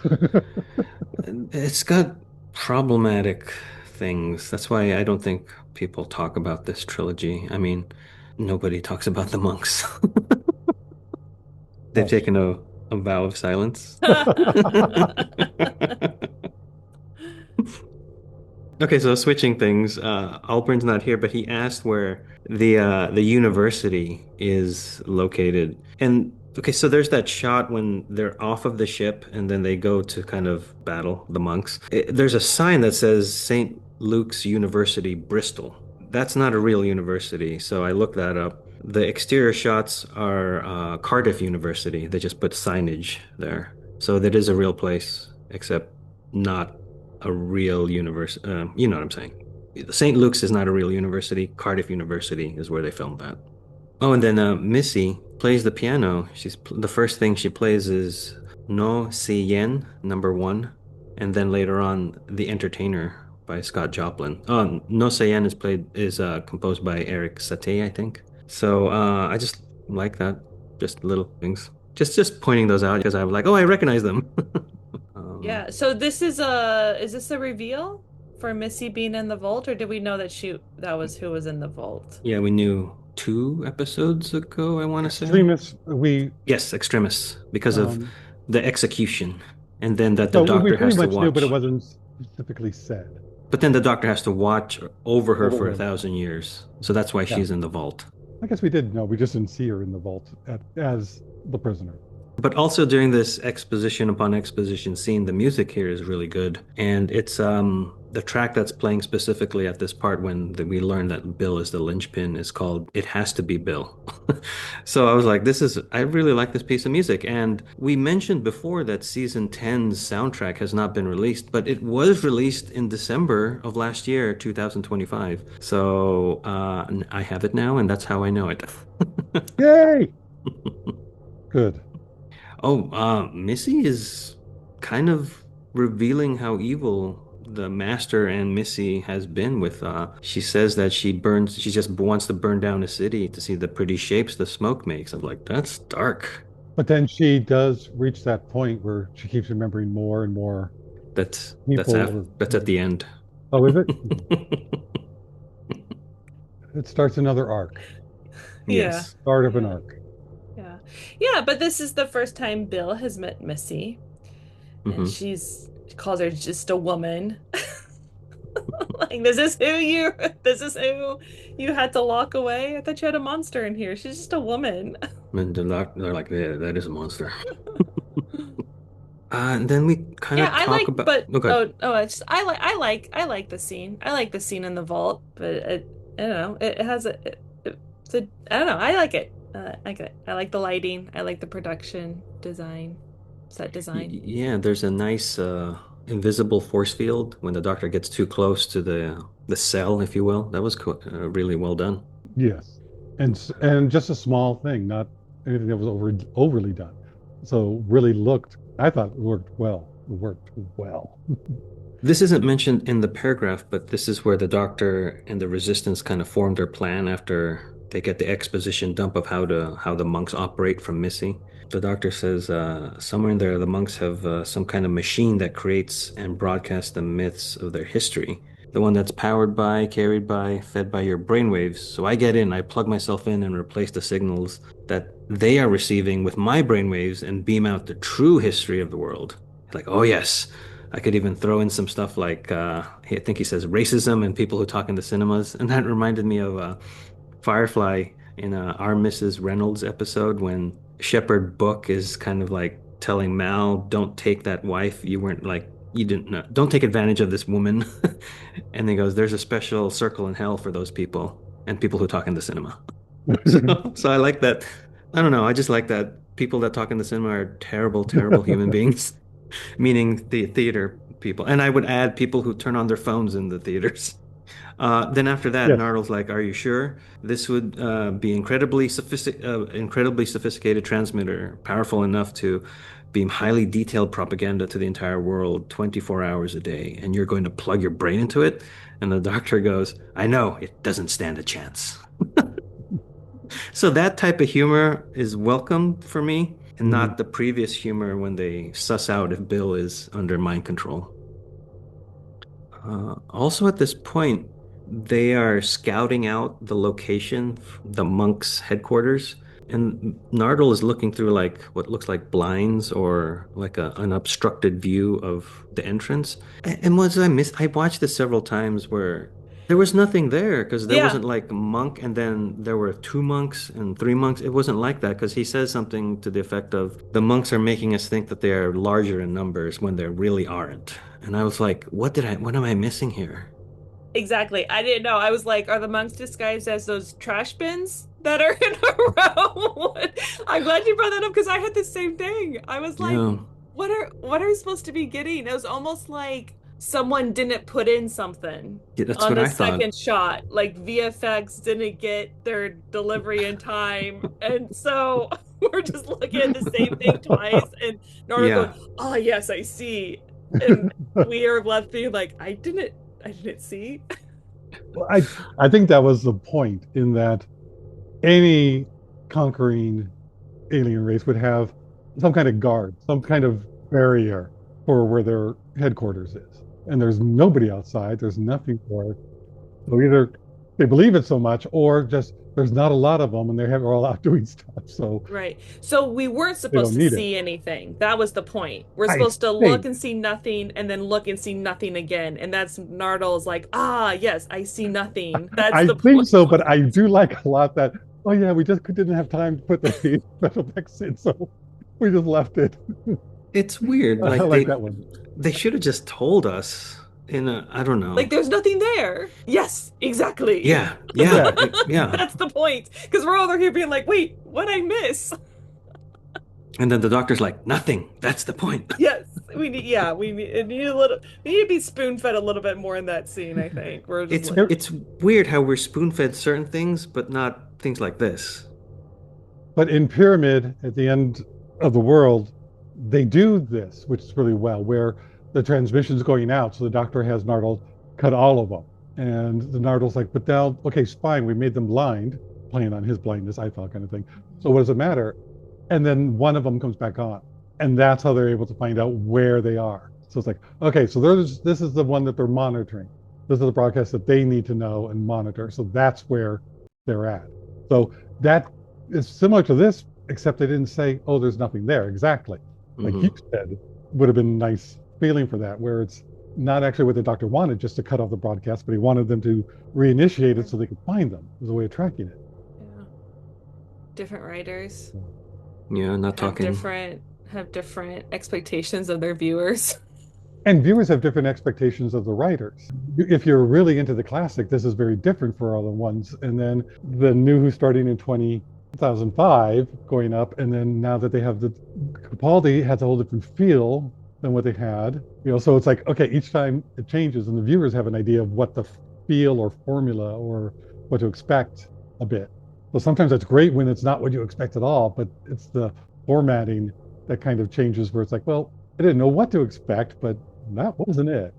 It's got problematic things. That's why I don't think people talk about this trilogy. I mean, nobody talks about the monks. They've That's taken a A vow of silence. Okay, so switching things, Alpern's not here, but he asked where the university is located. And okay, so there's that shot when they're off of the ship and then they go to kind of battle the monks. There's a sign that says St. Luke's University, Bristol. That's not a real university, so I looked that up. The exterior shots are Cardiff University. They just put signage there. So that is a real place, except not a real university. You know what I'm saying? St. Luke's is not a real university. Cardiff University is where they filmed that. Oh, and then Missy plays the piano. The first thing she plays is No Si Yen, number one, and then later on, The Entertainer by Scott Joplin. Oh, No Si Yen is composed by Eric Satie, I think. So I just like that, just little things, just pointing those out because I was like, oh, I recognize them. Um, Yeah. So this is this a reveal for Missy being in the vault, or did we know that that was who was in the vault? Yeah, we knew 2 episodes ago, I want to say. Extremists, we Yes, Extremis, because of um, the execution. And then that the so we doctor pretty has to much knew, but it watch. wasn't specifically said But then the doctor has to watch over her over for a her. thousand years. So that's why Yeah, she's in the vault. I guess we did know. We just didn't see her in the vault as the prisoner. But also during this exposition upon exposition scene, the music here is really good. And it's the track that's playing specifically at this part when we learn that Bill is the linchpin is called It Has to Be Bill. So I was like, I really like this piece of music. And we mentioned before that season 10's soundtrack has not been released, but it was released in December of last year, 2025. So I have it now, and that's how I know it. Yay! Good. Oh, Missy is kind of revealing how evil the master and Missy has been with she says that she just wants to burn down a city to see the pretty shapes the smoke makes. I'm like, that's dark. But then she does reach that point where she keeps remembering more and more people. That's at the end. Oh, is it? Okay. It starts another arc. Yeah. Yes. Start of an Yeah. arc. Yeah. Yeah, but this is the first time Bill has met Missy, and Hmm. she calls her just a woman. Like this is who you had to lock away. I thought you had a monster in here. She's just a woman. And they're like, yeah, that is a monster. And then we kind Yeah, of talk about, okay. I like the scene. I like the scene in the vault, but I don't know. It has it's a I don't know. I like it. I like it. I like the lighting. I like the production design, set design. Yeah, there's a nice invisible force field when the doctor gets too close to the cell, if you will. That was really well done. Yes. And just a small thing, not anything that was overly done. So really looked, I thought it worked well. It worked well. This isn't mentioned in the paragraph, but this is where the doctor and the resistance kind of formed their plan after they get the exposition dump of how the monks operate from Missy. The doctor says somewhere in there the monks have some kind of machine that creates and broadcasts the myths of their history. The one that's powered by, carried by, fed by your brainwaves. So I get in, I plug myself in and replace the signals that they are receiving with my brainwaves and beam out the true history of the world. Like, oh yes, I could even throw in some stuff like I think he says racism and people who talk in the cinemas, and that reminded me of Firefly in our Mrs. Reynolds episode when Shepard Book is kind of like telling Mal, "Don't take that wife. You weren't like you didn't know. Don't take advantage of this woman." And he goes, "There's a special circle in hell for those people and people who talk in the cinema." So I like that. I don't know. I just like that people that talk in the cinema are terrible, terrible human beings, meaning the theater people. And I would add people who turn on their phones in the theaters. Then after that, Yes. Nardal's like, "Are you sure this would be incredibly sophisticated transmitter, powerful enough to beam highly detailed propaganda to the entire world 24 hours a day, and you're going to plug your brain into it?" And the doctor goes, "I know, it doesn't stand a chance." So that type of humor is welcome for me, and Mhm. not the previous humor when they suss out if Bill is under mind control. Also, at this point, they are scouting out the location, the monks' headquarters, And Nardal is looking through like what looks like blinds or like an obstructed view of the entrance. And was I missed? I watched this several times where there was nothing there because there Yeah, wasn't like a monk and then there were two monks and three monks. It wasn't like that because he says something to the effect of the monks are making us think that they are larger in numbers when they really aren't. And I was like, what am I missing here? exactly. I didn't know. I was like, are the monks disguised as those trash bins that are in a row? I'm glad you brought that up because I had the same thing. I was like, Yeah, what are we supposed to be getting? It was almost like someone didn't put in something yeah, that's on what the I thought. second shot. Like VFX didn't get their delivery in time. And so we're just looking at the same thing twice and Nora going, Yeah. oh yes, I see. And we are left being like, I didn't see. Well, I think that was the point in that any conquering alien race would have some kind of guard, some kind of barrier for where their headquarters is. And there's nobody outside, there's nothing for it. So either they believe it so much, or just there's not a lot of them and they're all out doing stuff. So Right. So we weren't they supposed don't to need it. see anything. That was the point. We're I supposed to look think, and see nothing and then look and see nothing again. And that's Nardal's like, ah, yes, I see nothing. That's I the think so, point. but I do like a lot that, oh yeah, we just didn't have time to put the special effects in, so we just left it. It's weird. I Like like that one. they should have just told us in a, I don't Like know. there's nothing there. Yes, exactly. Yeah, yeah, Yeah. yeah. That's the point. Because we're all over here being like, wait, what I miss? And then the doctor's like, nothing. That's the point. Yes, we need a little we need to be spoon-fed a little bit more in that scene, I think. We're just It's like, it's weird how we're spoon-fed certain things, but not things like this. But in Pyramid, at the end of the world, they do this, which is really well, where the transmission's going out. So the doctor has Nardal cut all of them. And the Nardal's like, but now, okay, it's fine. We made them blind, playing on his blindness, I thought, kind of thing. So what does it matter? And then one of them comes back on. And that's how they're able to find out where they are. So it's like, okay, so this is the one that they're monitoring. This is the broadcast that they need to know and monitor. So that's where they're at. So that is similar to this, except they didn't say, oh, there's nothing there. Exactly. Like you Hmm. said, would have been a nice feeling for that, where it's not actually what the doctor wanted, just to cut off the broadcast, but he wanted them to reinitiate it so they could find them. It was a way of tracking it. yeah, different writers Yeah, not have talking. different have different expectations of their viewers. And viewers have different expectations of the writers. If you're really into the classic, this is very different for all the ones. And then the new Who starting in 2005 going up, and then now that they have the Capaldi has a whole different feel than what they had. So it's like, okay, each time it changes, and the viewers have an idea of what the feel or formula or what to expect a bit. So sometimes it's great when it's not what you expect at all, but it's the formatting that kind of changes where it's like, well, I didn't know what to expect, but that wasn't it.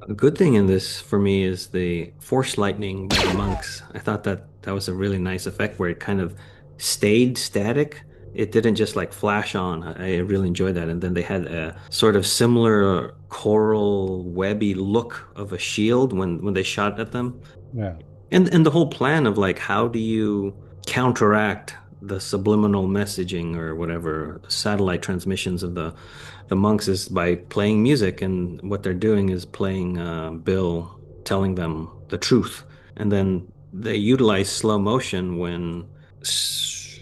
A good thing in this for me is the force lightning by the monks. I thought that that was a really nice effect where it kind of stayed static. It didn't just like flash on. I really enjoyed that. And then they had a sort of similar coral webby look of a shield when they shot at them. Yeah. And the whole plan of like how do you counteract the subliminal messaging or whatever satellite transmissions of the monks is by playing music, and what they're doing is playing Bill telling them the truth, and then they utilize slow motion when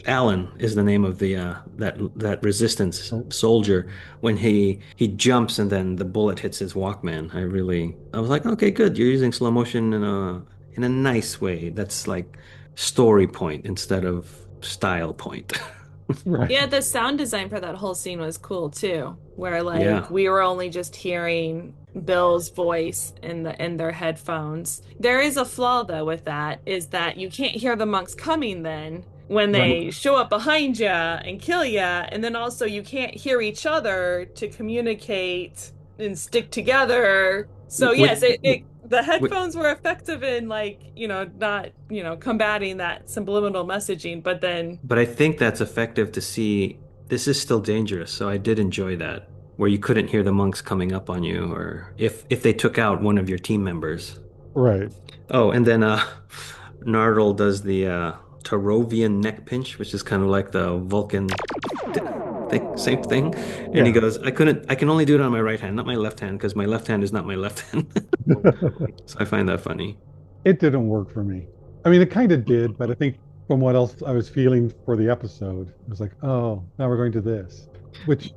Alan is the name of the that resistance Oh, soldier when he jumps and then the bullet hits his Walkman. I was like, okay, good. You're using slow motion in a nice way. That's like story point instead of style point. right. Yeah, the sound design for that whole scene was cool too, where Yeah. like we were only just hearing Bill's voice in their headphones. There is a flaw though with that, is that you can't hear the monks coming then when Right. they show up behind you and kill you, and then also you can't hear each other to communicate and stick together. So yes, With, it the with headphones were effective in like, not, combating that subliminal messaging, but then But I think that's effective to see this is still dangerous. So I did enjoy that, where you couldn't hear the monks coming up on you, or if they took out one of your team members. Right. Oh, and then Nardal does the Tarovian neck pinch, which is kind of like the Vulcan thing, same thing. And he Yeah. goes, I can only do it on my right hand, not my left hand, because my left hand is not my left hand. So I find that funny. It didn't work for me. I mean, it kind of did, but I think from what else I was feeling for the episode, it was like, oh, now we're going to this, which,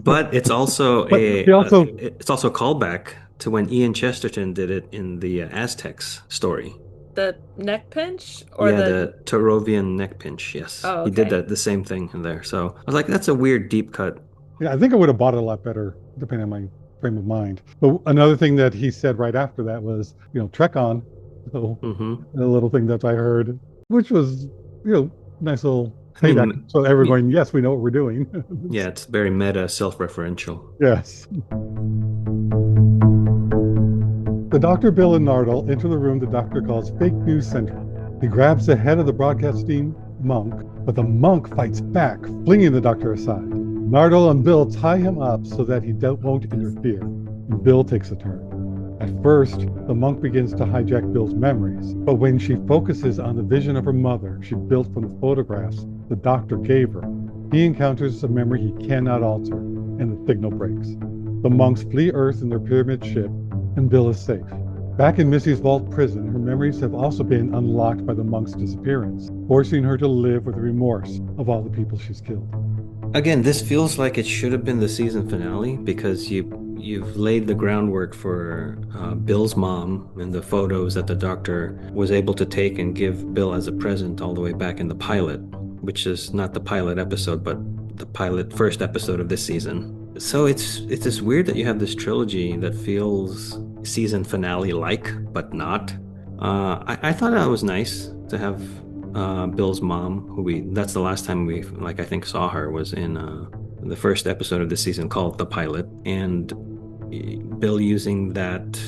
But it's also but they also, it's also a callback to when Ian Chesterton did it in the Aztecs story. The neck pinch or Yeah, the the Tarovian neck pinch. Yes, oh, he did okay. that the same thing in there. So I was like, that's a weird deep cut. yeah, I think I would have bought it a lot better, depending on my frame of mind. But another thing that he said right after that was, Trek on. So Hmm. a little thing that I heard, which was, nice little I payback. mean, So everyone going, yes, we know what we're doing. yeah, it's very meta, self-referential. Yes. The Dr. Bill and Nardole enter the room the doctor calls Fake News Central. He grabs the head of the broadcasting monk, but the monk fights back, flinging the doctor aside. Nardole and Bill tie him up so that he won't interfere, and Bill takes a turn. At first, the monk begins to hijack Bill's memories, but when she focuses on the vision of her mother she built from the photographs the doctor gave her, he encounters a memory he cannot alter, and the signal breaks. The monks flee Earth in their pyramid ship, and Bill is safe. Back in Missy's vault prison, her memories have also been unlocked by the monk's disappearance, forcing her to live with the remorse of all the people she's killed. Again, this feels like it should have been the season finale because you've laid the groundwork for Bill's mom and the photos that the doctor was able to take and give Bill as a present all the way back in the pilot, which is not the pilot episode, but the pilot first episode of this season. So it's just weird that you have this trilogy that feels season finale like, but not. I thought that was nice to have Bill's mom, who that's the last time we like I think saw her was in the first episode of the season called The Pilot, and Bill using that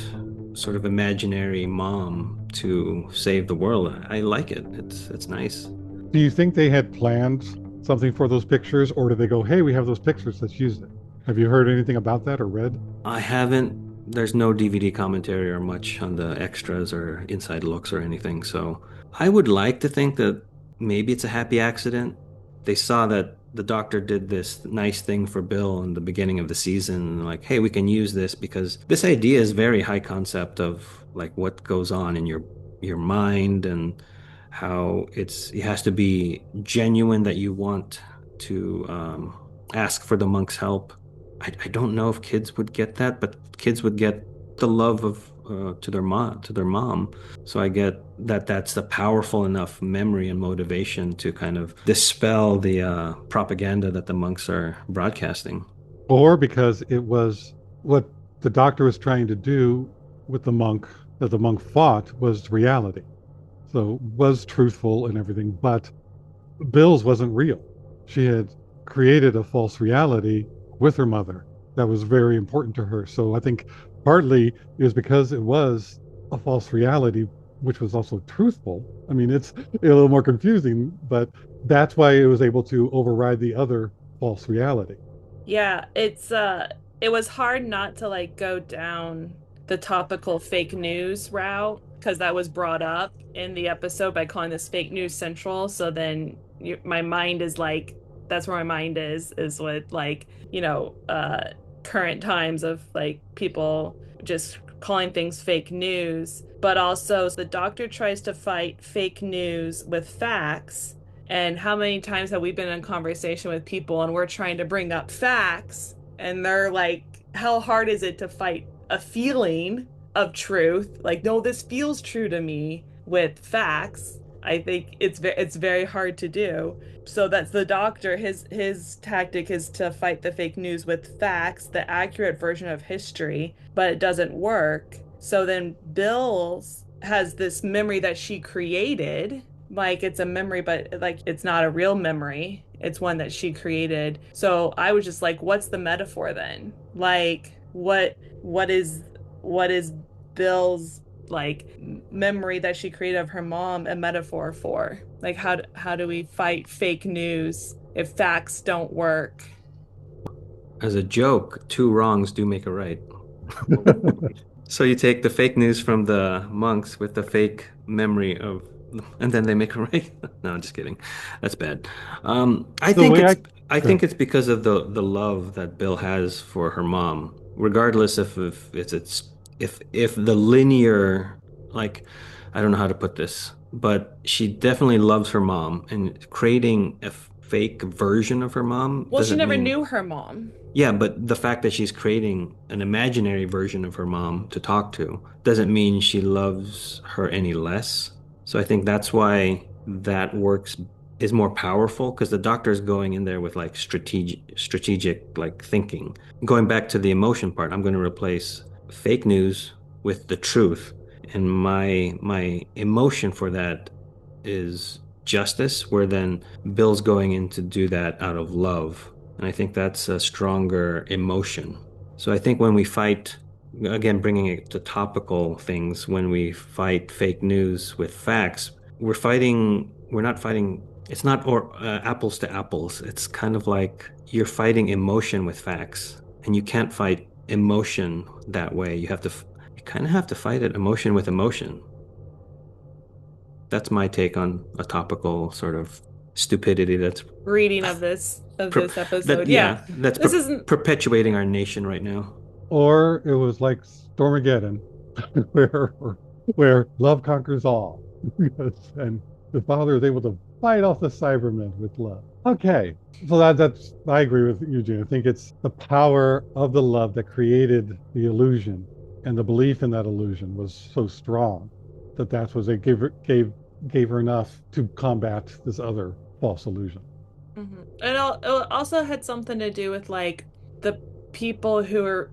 sort of imaginary mom to save the world. I like it. It's nice. Do you think they had planned something for those pictures, or did they go, hey, we have those pictures, let's use them? Have you heard anything about that or read? I haven't. There's no DVD commentary or much on the extras or inside looks or anything. So I would like to think that maybe it's a happy accident. They saw that the doctor did this nice thing for Bill in the beginning of the season. Like, hey, we can use this because this idea is very high concept of like what goes on in your mind and how it has to be genuine that you want to ask for the monk's help. I don't know if kids would get that, but kids would get the love of to their mom. So I get that that's the powerful enough memory and motivation to kind of dispel the propaganda that the monks are broadcasting. Or because it was what the doctor was trying to do with the monk that the monk fought was reality. So was truthful and everything, but Bill's wasn't real. She had created a false reality with her mother that was very important to her. So I think partly it was because it was a false reality, which was also truthful. I mean, it's a little more confusing, but that's why it was able to override the other false reality. Yeah, it was hard not to like go down the topical fake news route because that was brought up in the episode by calling this fake news central. So then my mind is like that's where my mind is with like, current times of like people just calling things fake news, but also the doctor tries to fight fake news with facts. And how many times have we been in conversation with people and we're trying to bring up facts and they're like, how hard is it to fight a feeling of truth? Like, no, this feels true to me with facts. I think it's very hard to do. So that's the doctor. His tactic is to fight the fake news with facts, the accurate version of history, but it doesn't work. So then Bill's has this memory that she created, like it's a memory, but like it's not a real memory. It's one that she created. So I was just like, what's the metaphor then? Like what is what is Bill's like memory that she created of her mom a metaphor for? Like how do we fight fake news if facts don't work? As a joke, two wrongs do make a right. So you take the fake news from the monks with the fake memory of and then they make her right. No, I'm just kidding. That's bad. I The think way I I go think it's because of the love that Bill has for her mom, regardless if it's if the linear, like, I don't know how to put this, but she definitely loves her mom, and creating a fake version of her mom Well, she doesn't never mean. knew her mom. Yeah, but the fact that she's creating an imaginary version of her mom to talk to doesn't mean she loves her any less. So I think that's why that works is more powerful, because the doctor is going in there with like strategic like thinking. Going back to the emotion part, I'm going to replace fake news with the truth. And my emotion for that is justice, where then Bill's going in to do that out of love. And I think that's a stronger emotion. So I think when we fight, again, bringing it to topical things, when we fight fake news with facts, we're not fighting, it's not or apples to apples. It's kind of like you're fighting emotion with facts, and you can't fight emotion that way. You kind of have to fight it emotion with emotion. That's my take on a topical sort of stupidity Reading of per this that episode. Yeah. yeah, that's This isn't perpetuating our nation right now. or it was like Stormageddon, where where love conquers all. Yes, and the father is able to fight off the Cybermen with love. Okay, so that's I agree with Eugene. I think it's the power of the love that created the illusion, and the belief in that illusion was so strong that that's what they gave her enough to combat this other false illusion. it also had something to do with like the people who are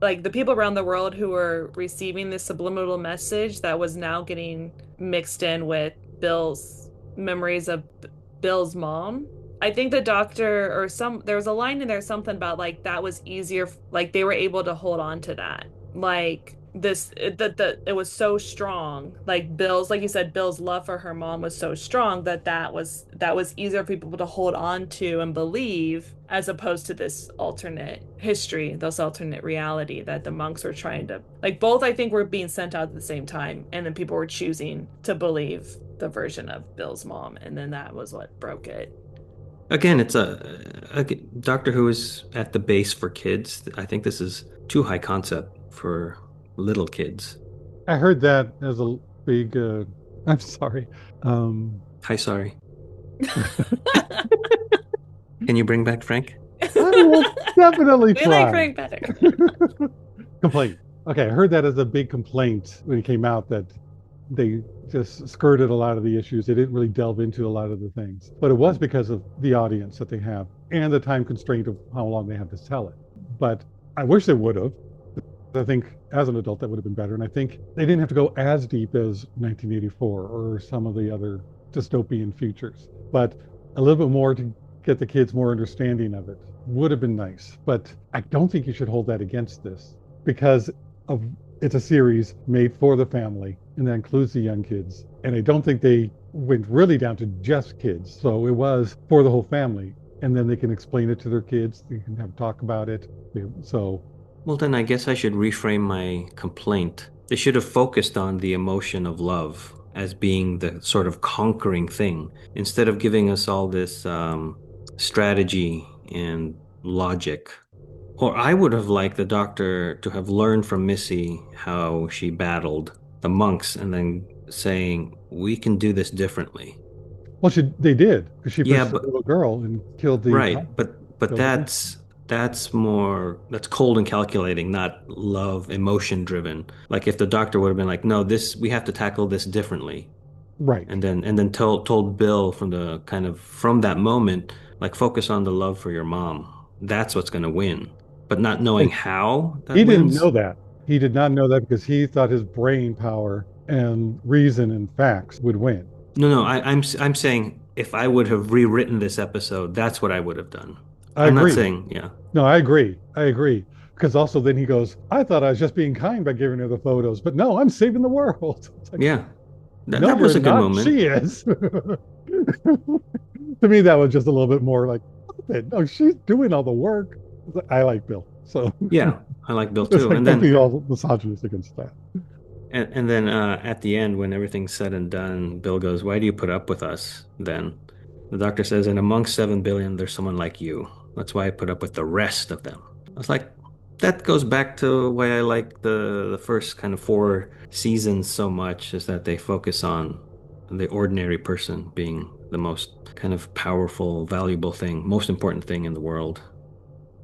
like the people around the world who were receiving this subliminal message that was now getting mixed in with Bill's memories of Bill's mom. I think the doctor or some there was a line in there something about like that was easier, like they were able to hold on to that. Like that it was so strong. Like Bill's, like you said, Bill's love for her mom was so strong that that was easier for people to hold on to and believe, as opposed to this alternate history, this alternate reality that the monks were trying to, like, both I think were being sent out at the same time, and then people were choosing to believe the version of Bill's mom, and then that was what broke it. Again, it's a Doctor Who is at the base for kids. I think this is too high concept for little kids. I heard that as a big. I'm sorry. Hi, sorry. Can you bring back Frank? I will definitely We like try. Frank better. Complaint. Okay, I heard that as a big complaint when it came out that they just skirted a lot of the issues. They didn't really delve into a lot of the things. But it was because of the audience that they have and the time constraint of how long they have to tell it. But I wish they would have. I think as an adult that would have been better. And I think they didn't have to go as deep as 1984 or some of the other dystopian futures. But a little bit more to get the kids more understanding of it would have been nice. But I don't think you should hold that against this because of it's a series made for the family and that includes the young kids. And I don't think they went really down to just kids. So it was for the whole family. And then they can explain it to their kids. They can have talk about it. So Well, then I guess I should reframe my complaint. They should have focused on the emotion of love as being the sort of conquering thing, instead of giving us all this strategy and logic. Or I would have liked the doctor to have learned from Missy how she battled the monks and then saying, we can do this differently. well, they did because she Yeah, pushed the but little girl and killed the right, but killed the. that's cold and calculating, not love, emotion driven. Like if the doctor would have been like, no, this we have to tackle this differently, Right. and then told Bill from the kind of from that moment, like focus on the love for your mom. That's what's going to win. But not knowing And how that he didn't wins. know that. He did not know that because he thought his brain power and reason and facts would win. No, no, I'm saying if I would have rewritten this episode, that's what I would have done. I I'm not agree. saying, yeah. No, I agree. I agree. Because also then he goes, I thought I was just being kind by giving her the photos, but no, I'm saving the world. It's like, Yeah. no, That you're was a good not. moment. She is. To me, that was just a little bit more like, no, she's doing all the work. I like Bill. So Yeah, I like Bill it's too. like, And don't be then all misogynist against that. And then at the end, when everything's said and done, Bill goes, "Why do you put up with us then?" The doctor says, "And amongst 7 billion, there's someone like you. That's why I put up with the rest of them." I was like, that goes back to why I like the first kind of 4 seasons so much, is that they focus on the ordinary person being the most kind of powerful, valuable thing, most important thing in the world.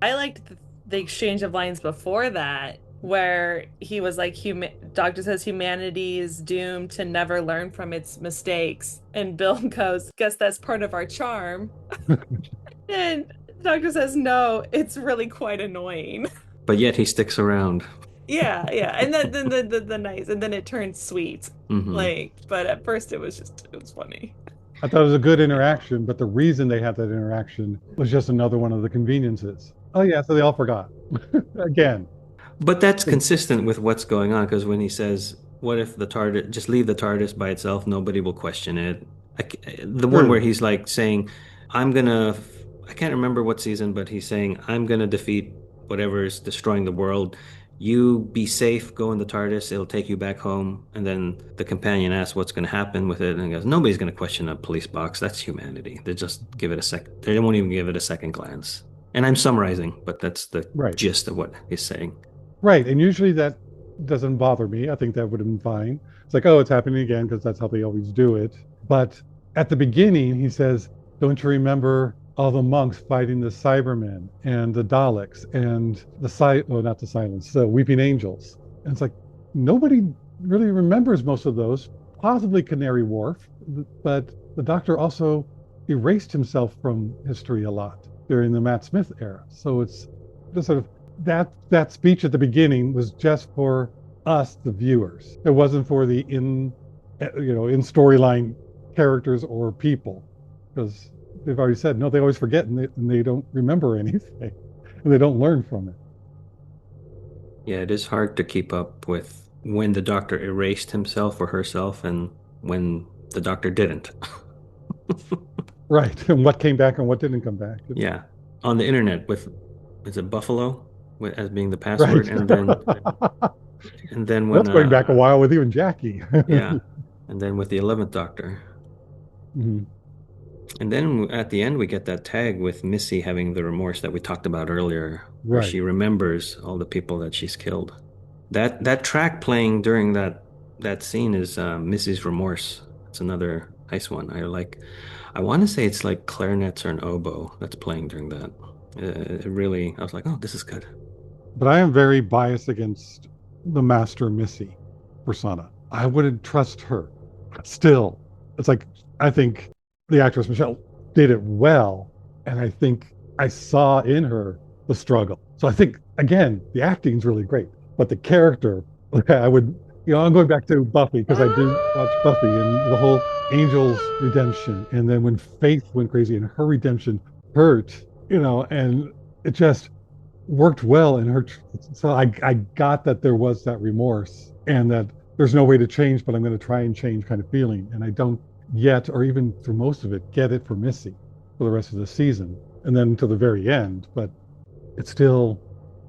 I liked the exchange of lines before that, where he was like, Doctor says humanity is doomed to never learn from its mistakes. And Bill goes, guess that's part of our charm. And Doctor says, no, it's really quite annoying. But yet he sticks around. Yeah, yeah. And then the nice, and then it turns sweet. Hmm. Like, but at first it was funny. I thought it was a good interaction, but the reason they had that interaction was just another one of the conveniences. Oh yeah, so they all forgot again. But that's consistent with what's going on, because when he says, "What if the TARDIS just leave the TARDIS by itself? Nobody will question it." The one where True. he's like saying, "I'm gonna," I can't remember what season, but he's saying, "I'm gonna defeat whatever is destroying the world. You be safe, go in the TARDIS. It'll take you back home." And then the companion asks, "What's going to happen with it?" And he goes, "Nobody's going to question a police box. That's humanity. They just give it a sec. They won't even give it a second glance." And I'm summarizing, but that's the Right. gist of what he's saying. Right. And usually that doesn't bother me. I think that would have been fine. It's like, oh, it's happening again because that's how they always do it. But at the beginning, he says, don't you remember all the monks fighting the Cybermen and the Daleks and oh, not the Silence, the Weeping Angels? And it's like, nobody really remembers most of those, possibly Canary Wharf. But the Doctor also erased himself from history a lot during the Matt Smith era. So it's just sort of that speech at the beginning was just for us, the viewers. It wasn't for the in storyline characters or people, because they've already said no. They always forget and they don't remember anything, and they don't learn from it. Yeah, it is hard to keep up with when the doctor erased himself or herself and when the doctor didn't. Right, and what came back and what didn't come back. Yeah. On the internet with, is it Buffalo as being the Right. password, and then when That's going back a while with even Jackie. yeah, and then with the 11th Doctor. Mhm. And then at the end we get that tag with Missy having the remorse that we talked about earlier, where Right. she remembers all the people that she's killed. That track playing during that scene is Missy's Remorse. It's another nice one. I want to say it's like clarinets or an oboe that's playing during that. It really, I was like, oh, this is good. But I am very biased against the Master Missy persona. I wouldn't trust her. Still, it's like I think the actress Michelle did it well, and I think I saw in her the struggle. So I think again, the acting's really great, but the character, I would, I'm going back to Buffy because I do watch Buffy and the whole Angel's redemption, and then when Faith went crazy and her redemption hurt, and it just worked well in her. So I got that there was that remorse and that there's no way to change, but I'm going to try and change kind of feeling. And I don't yet, or even through most of it, get it for Missy for the rest of the season and then to the very end. But it's still,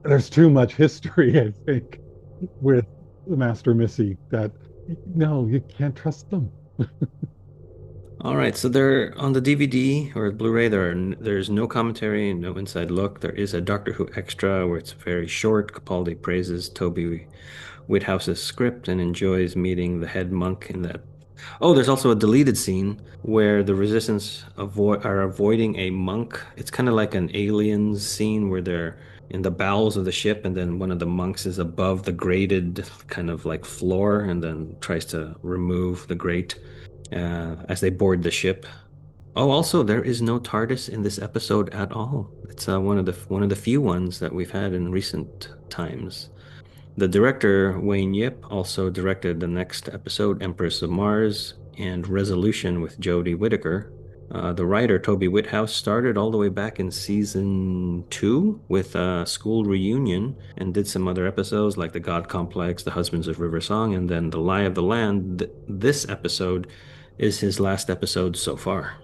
there's too much history, I think, with the Master Missy that no, you can't trust them. All right, so there on the DVD or Blu-ray, there's no commentary, no inside look. There is a Doctor Who extra where it's very short. Capaldi praises Toby Whithouse's script and enjoys meeting the head monk in that. Oh, there's also a deleted scene where the Resistance are avoiding a monk. It's kind of like an aliens scene where they're in the bowels of the ship, and then one of the monks is above the grated kind of like floor, and then tries to remove the grate as they board the ship. Oh, also, there is no TARDIS in this episode at all. It's one of the few ones that we've had in recent times. The director, Wayne Yip, also directed the next episode, Empress of Mars, and Resolution with Jodie Whittaker. The writer, Toby Whithouse, started all the way back in season 2 with School Reunion and did some other episodes like The God Complex, The Husbands of River Song, and then The Lie of the Land. This episode is his last episode so far.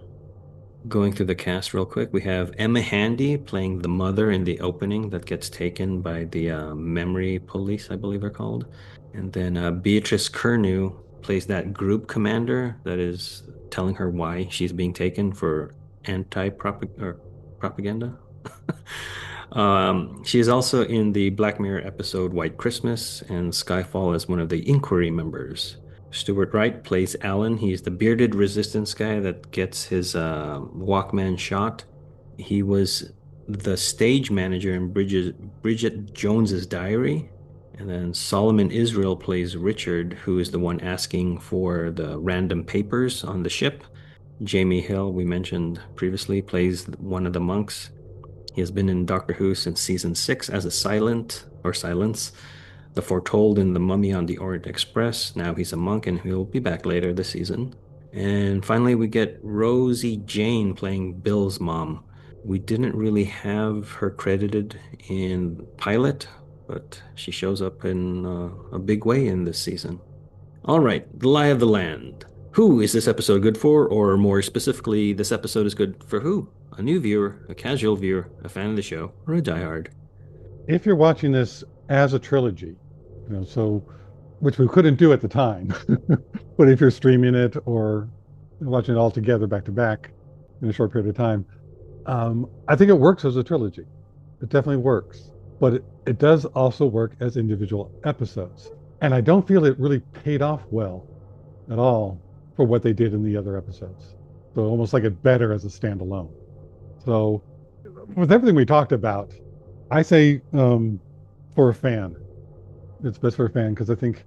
Going through the cast real quick, we have Emma Handy playing the mother in the opening that gets taken by the memory police, I believe they're called. And then Beatrice Curnew plays that group commander that is telling her why she's being taken for anti-propaganda. She is also in the Black Mirror episode White Christmas and Skyfall as one of the Inquiry members. Stuart Wright plays Alan. He's the bearded resistance guy that gets his Walkman shot. He was the stage manager in Bridget Jones's Diary. And then Solomon Israel plays Richard, who is the one asking for the random papers on the ship. Jamie Hill, we mentioned previously, plays one of the monks. He has been in Doctor Who since season 6 as a Silence, the foretold in The Mummy on the Orient Express. Now he's a monk and he'll be back later this season. And finally, we get Rosie Jane playing Bill's mom. We didn't really have her credited in pilot, but she shows up in a big way in this season. All right, the lie of the land. Who is this episode good for? Or more specifically, this episode is good for who? A new viewer, a casual viewer, a fan of the show, or a diehard? If you're watching this as a trilogy, so which we couldn't do at the time, but if you're streaming it or watching it all together back to back in a short period of time, I think it works as a trilogy. It definitely works, but it does also work as individual episodes. And I don't feel it really paid off well at all for what they did in the other episodes. So almost like it better as a standalone. So with everything we talked about, I say for a fan, it's best for a fan because I think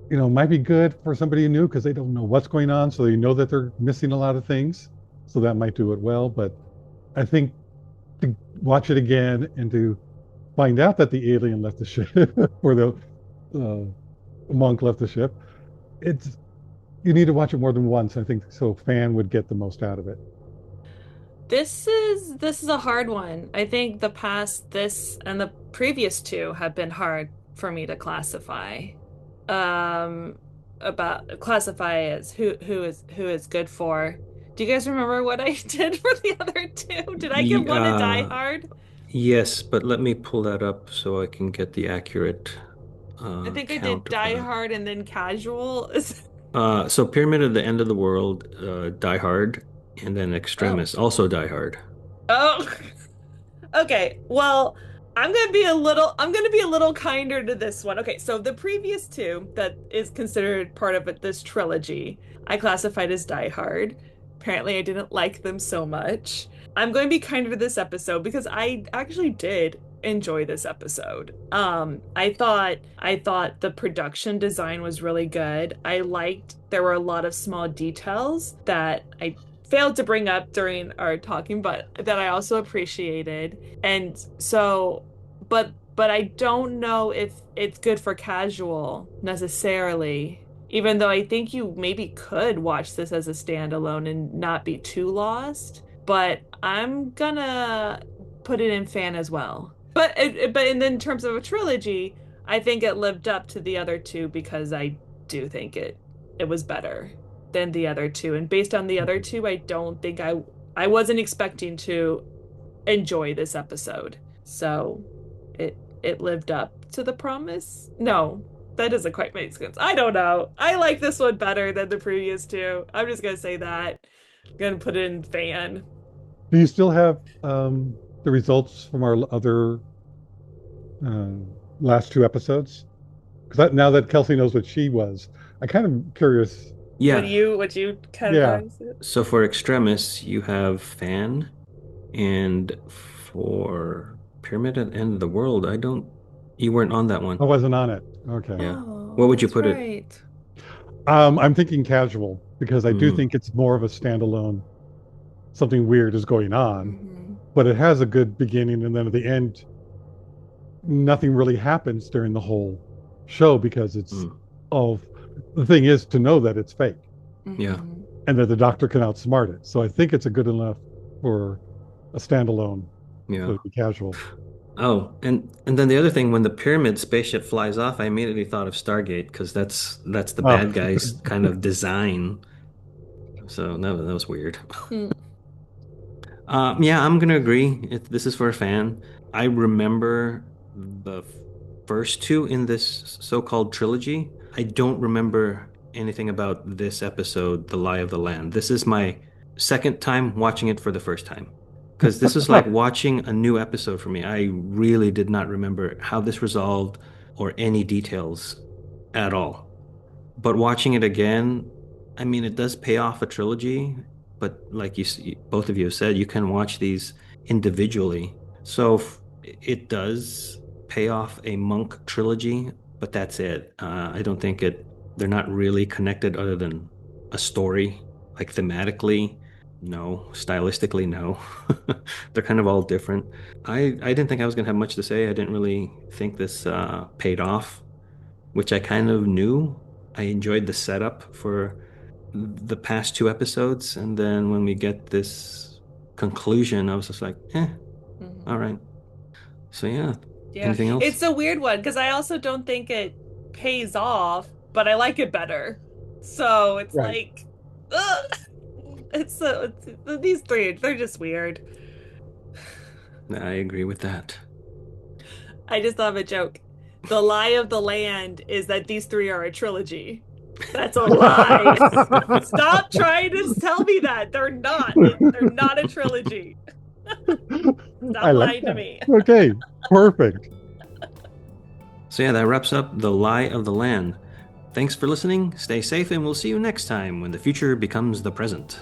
it might be good for somebody new because they don't know what's going on, so they know that they're missing a lot of things. So that might do it well. But I think to watch it again and to find out that the alien left the ship or the uh, monk left the ship, it's you need to watch it more than once. I think so. Fan would get the most out of it. This is a hard one. I think the past this and the previous two have been hard for me to classify. Um about classify as who is good for. Do you guys remember what I did for the other two? Did I give Ye- one a uh, diehard? yes, but let me pull that up so I can get the accurate I think I did count of Die that. Hard and then Casual. So Pyramid of the End of the World, Die Hard, and then Oh. Extremis, also Die Hard. Oh. Okay. Well, I'm gonna be a little kinder to this one. Okay, so the previous two that is considered part of this trilogy, I classified as Die Hard. Apparently, I didn't like them so much. I'm going to be kinder to this episode because I actually did enjoy this episode. I thought the production design was really good. I liked there were a lot of small details that I failed to bring up during our talking, but that I also appreciated. And so, but I don't know if it's good for casual necessarily, even though I think you maybe could watch this as a standalone and not be too lost. But I'm gonna put it in fan as well. But in terms of a trilogy, I think it lived up to the other two because I do think it was better than the other two. And based on the other two, I don't think I wasn't expecting to enjoy this episode. So it lived up to the promise. No, that doesn't quite make sense. I don't know. I like this one better than the previous two. I'm just gonna say that. I'm gonna put it in fan. Do you still have the results from our other uh, last two episodes? Because now that Kelsey knows what she was, I kind of curious. Would Yeah. you Yeah, categorize it? So for Extremis, you have Fan, and for Pyramid at the End of the World, you weren't on that one. I wasn't on it. Okay. Yeah. Oh, What would you that's put it? right. I'm thinking casual because I do Mm, think it's more of a standalone. Something weird is going on, Hmm. but it has a good beginning, and then at the end, nothing really happens during the whole show because it's mm, all. The thing is to know that it's fake yeah. Hmm. and that the doctor can outsmart it. So I think it's a good enough for a standalone, so Yeah. to be casual. Oh, and then the other thing, when the pyramid spaceship flies off, I immediately thought of Stargate because that's the Oh, bad guy's kind of design. So that was weird. Yeah, I'm gonna agree. This is for a fan. I remember the first two in this so-called trilogy. I don't remember anything about this episode, The Lie of the Land. This is my second time watching it for the first time. Because this is like watching a new episode for me. I really did not remember how this resolved or any details at all. But watching it again, I mean, it does pay off a trilogy, but like both of you have said, you can watch these individually. So it does pay off a monk trilogy, but that's it. I don't think they're not really connected other than a story, like thematically. No, stylistically, no. They're kind of all different. I didn't think I was gonna have much to say. I didn't really think this paid off, which I kind of knew. I enjoyed the setup for the past two episodes, and then when we get this conclusion, I was just like, all right. So yeah. Yeah. Anything else? It's a weird one because I also don't think it pays off, but I like it better. So it's Right. like, ugh. It's these three, they're just weird. I agree with that. I just thought of a joke. The lie of the land is that these three are a trilogy. That's a lie. Stop trying to tell me that. They're not. They're not a trilogy. Stop lying to me. Okay, perfect. So yeah, that wraps up The Lie of the Land. Thanks for listening. Stay safe, and we'll see you next time when the future becomes the present.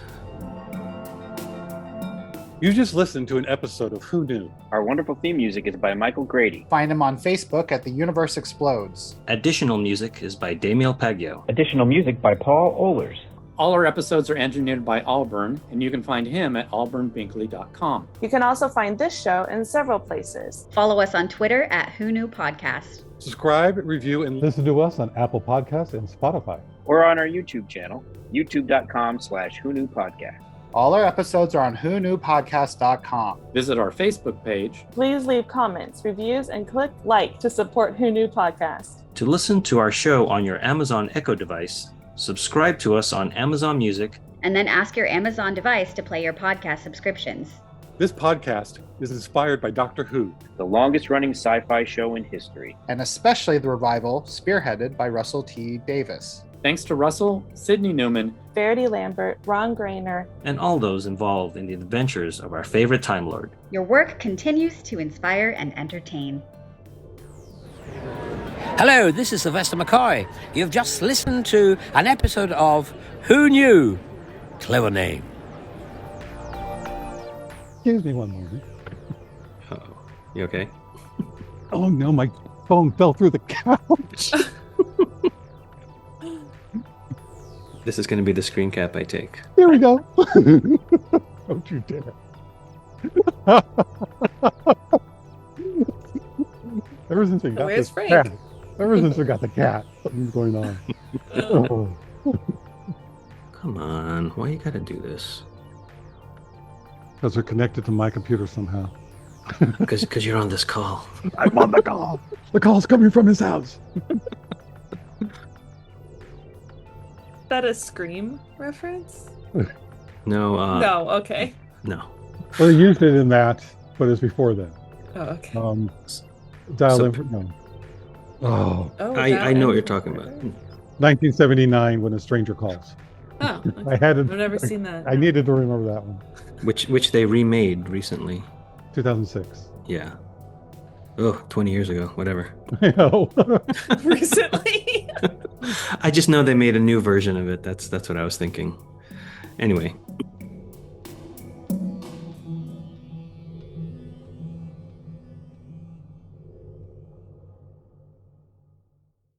You just listened to an episode of Who Knew? Our wonderful theme music is by Michael Grady. Find him on Facebook at The Universe Explodes. Additional music is by Damiel Paggio. Additional music by Paul Ohlers. All our episodes are engineered by Auburn, and you can find him at auburnbinkley.com. You can also find this show in several places. Follow us on Twitter at Who Knew Podcast. Subscribe, review, and listen to us on Apple Podcasts and Spotify. Or on our YouTube channel, youtube.com/whoknewpodcast. All our episodes are on whoknewpodcast.com. Visit our Facebook page. Please leave comments, reviews, and click like to support Who Knew Podcast. To listen to our show on your Amazon Echo device, subscribe to us on Amazon Music, And then ask your Amazon device to play your podcast subscriptions. This podcast is inspired by Doctor Who. The longest running sci-fi show in history. And especially the revival spearheaded by Russell T. Davis. Thanks to Russell, Sidney Newman, Verity Lambert, Ron Grainer, and all those involved in the adventures of our favorite Time Lord. Your work continues to inspire and entertain. Hello, this is Sylvester McCoy. You've just listened to an episode of Who Knew? Clever name. Excuse me one moment. Uh-oh. You okay? Oh no, my phone fell through the couch. This is going to be the screen cap I take. Here we go. Don't you dare. Ever since we got Where's this Frank? cat, something's going on. Oh. Come on, why you got to do this? Because they're connected to my computer somehow. Because you're on this call. I'm on the call. The call's coming from his house. Is that a Scream reference? No. No, okay. No. Well, they used it in that, but it's before then. Oh, okay. Dial So- in for no. Oh, Oh, I know what you're talking about. 1979 when a stranger calls. Oh, I had it. I've never seen that. I needed to remember that one. Which they remade recently. 2006. Yeah. Oh, 20 years ago, whatever. I know. Recently. I just know they made a new version of it. That's what I was thinking. Anyway,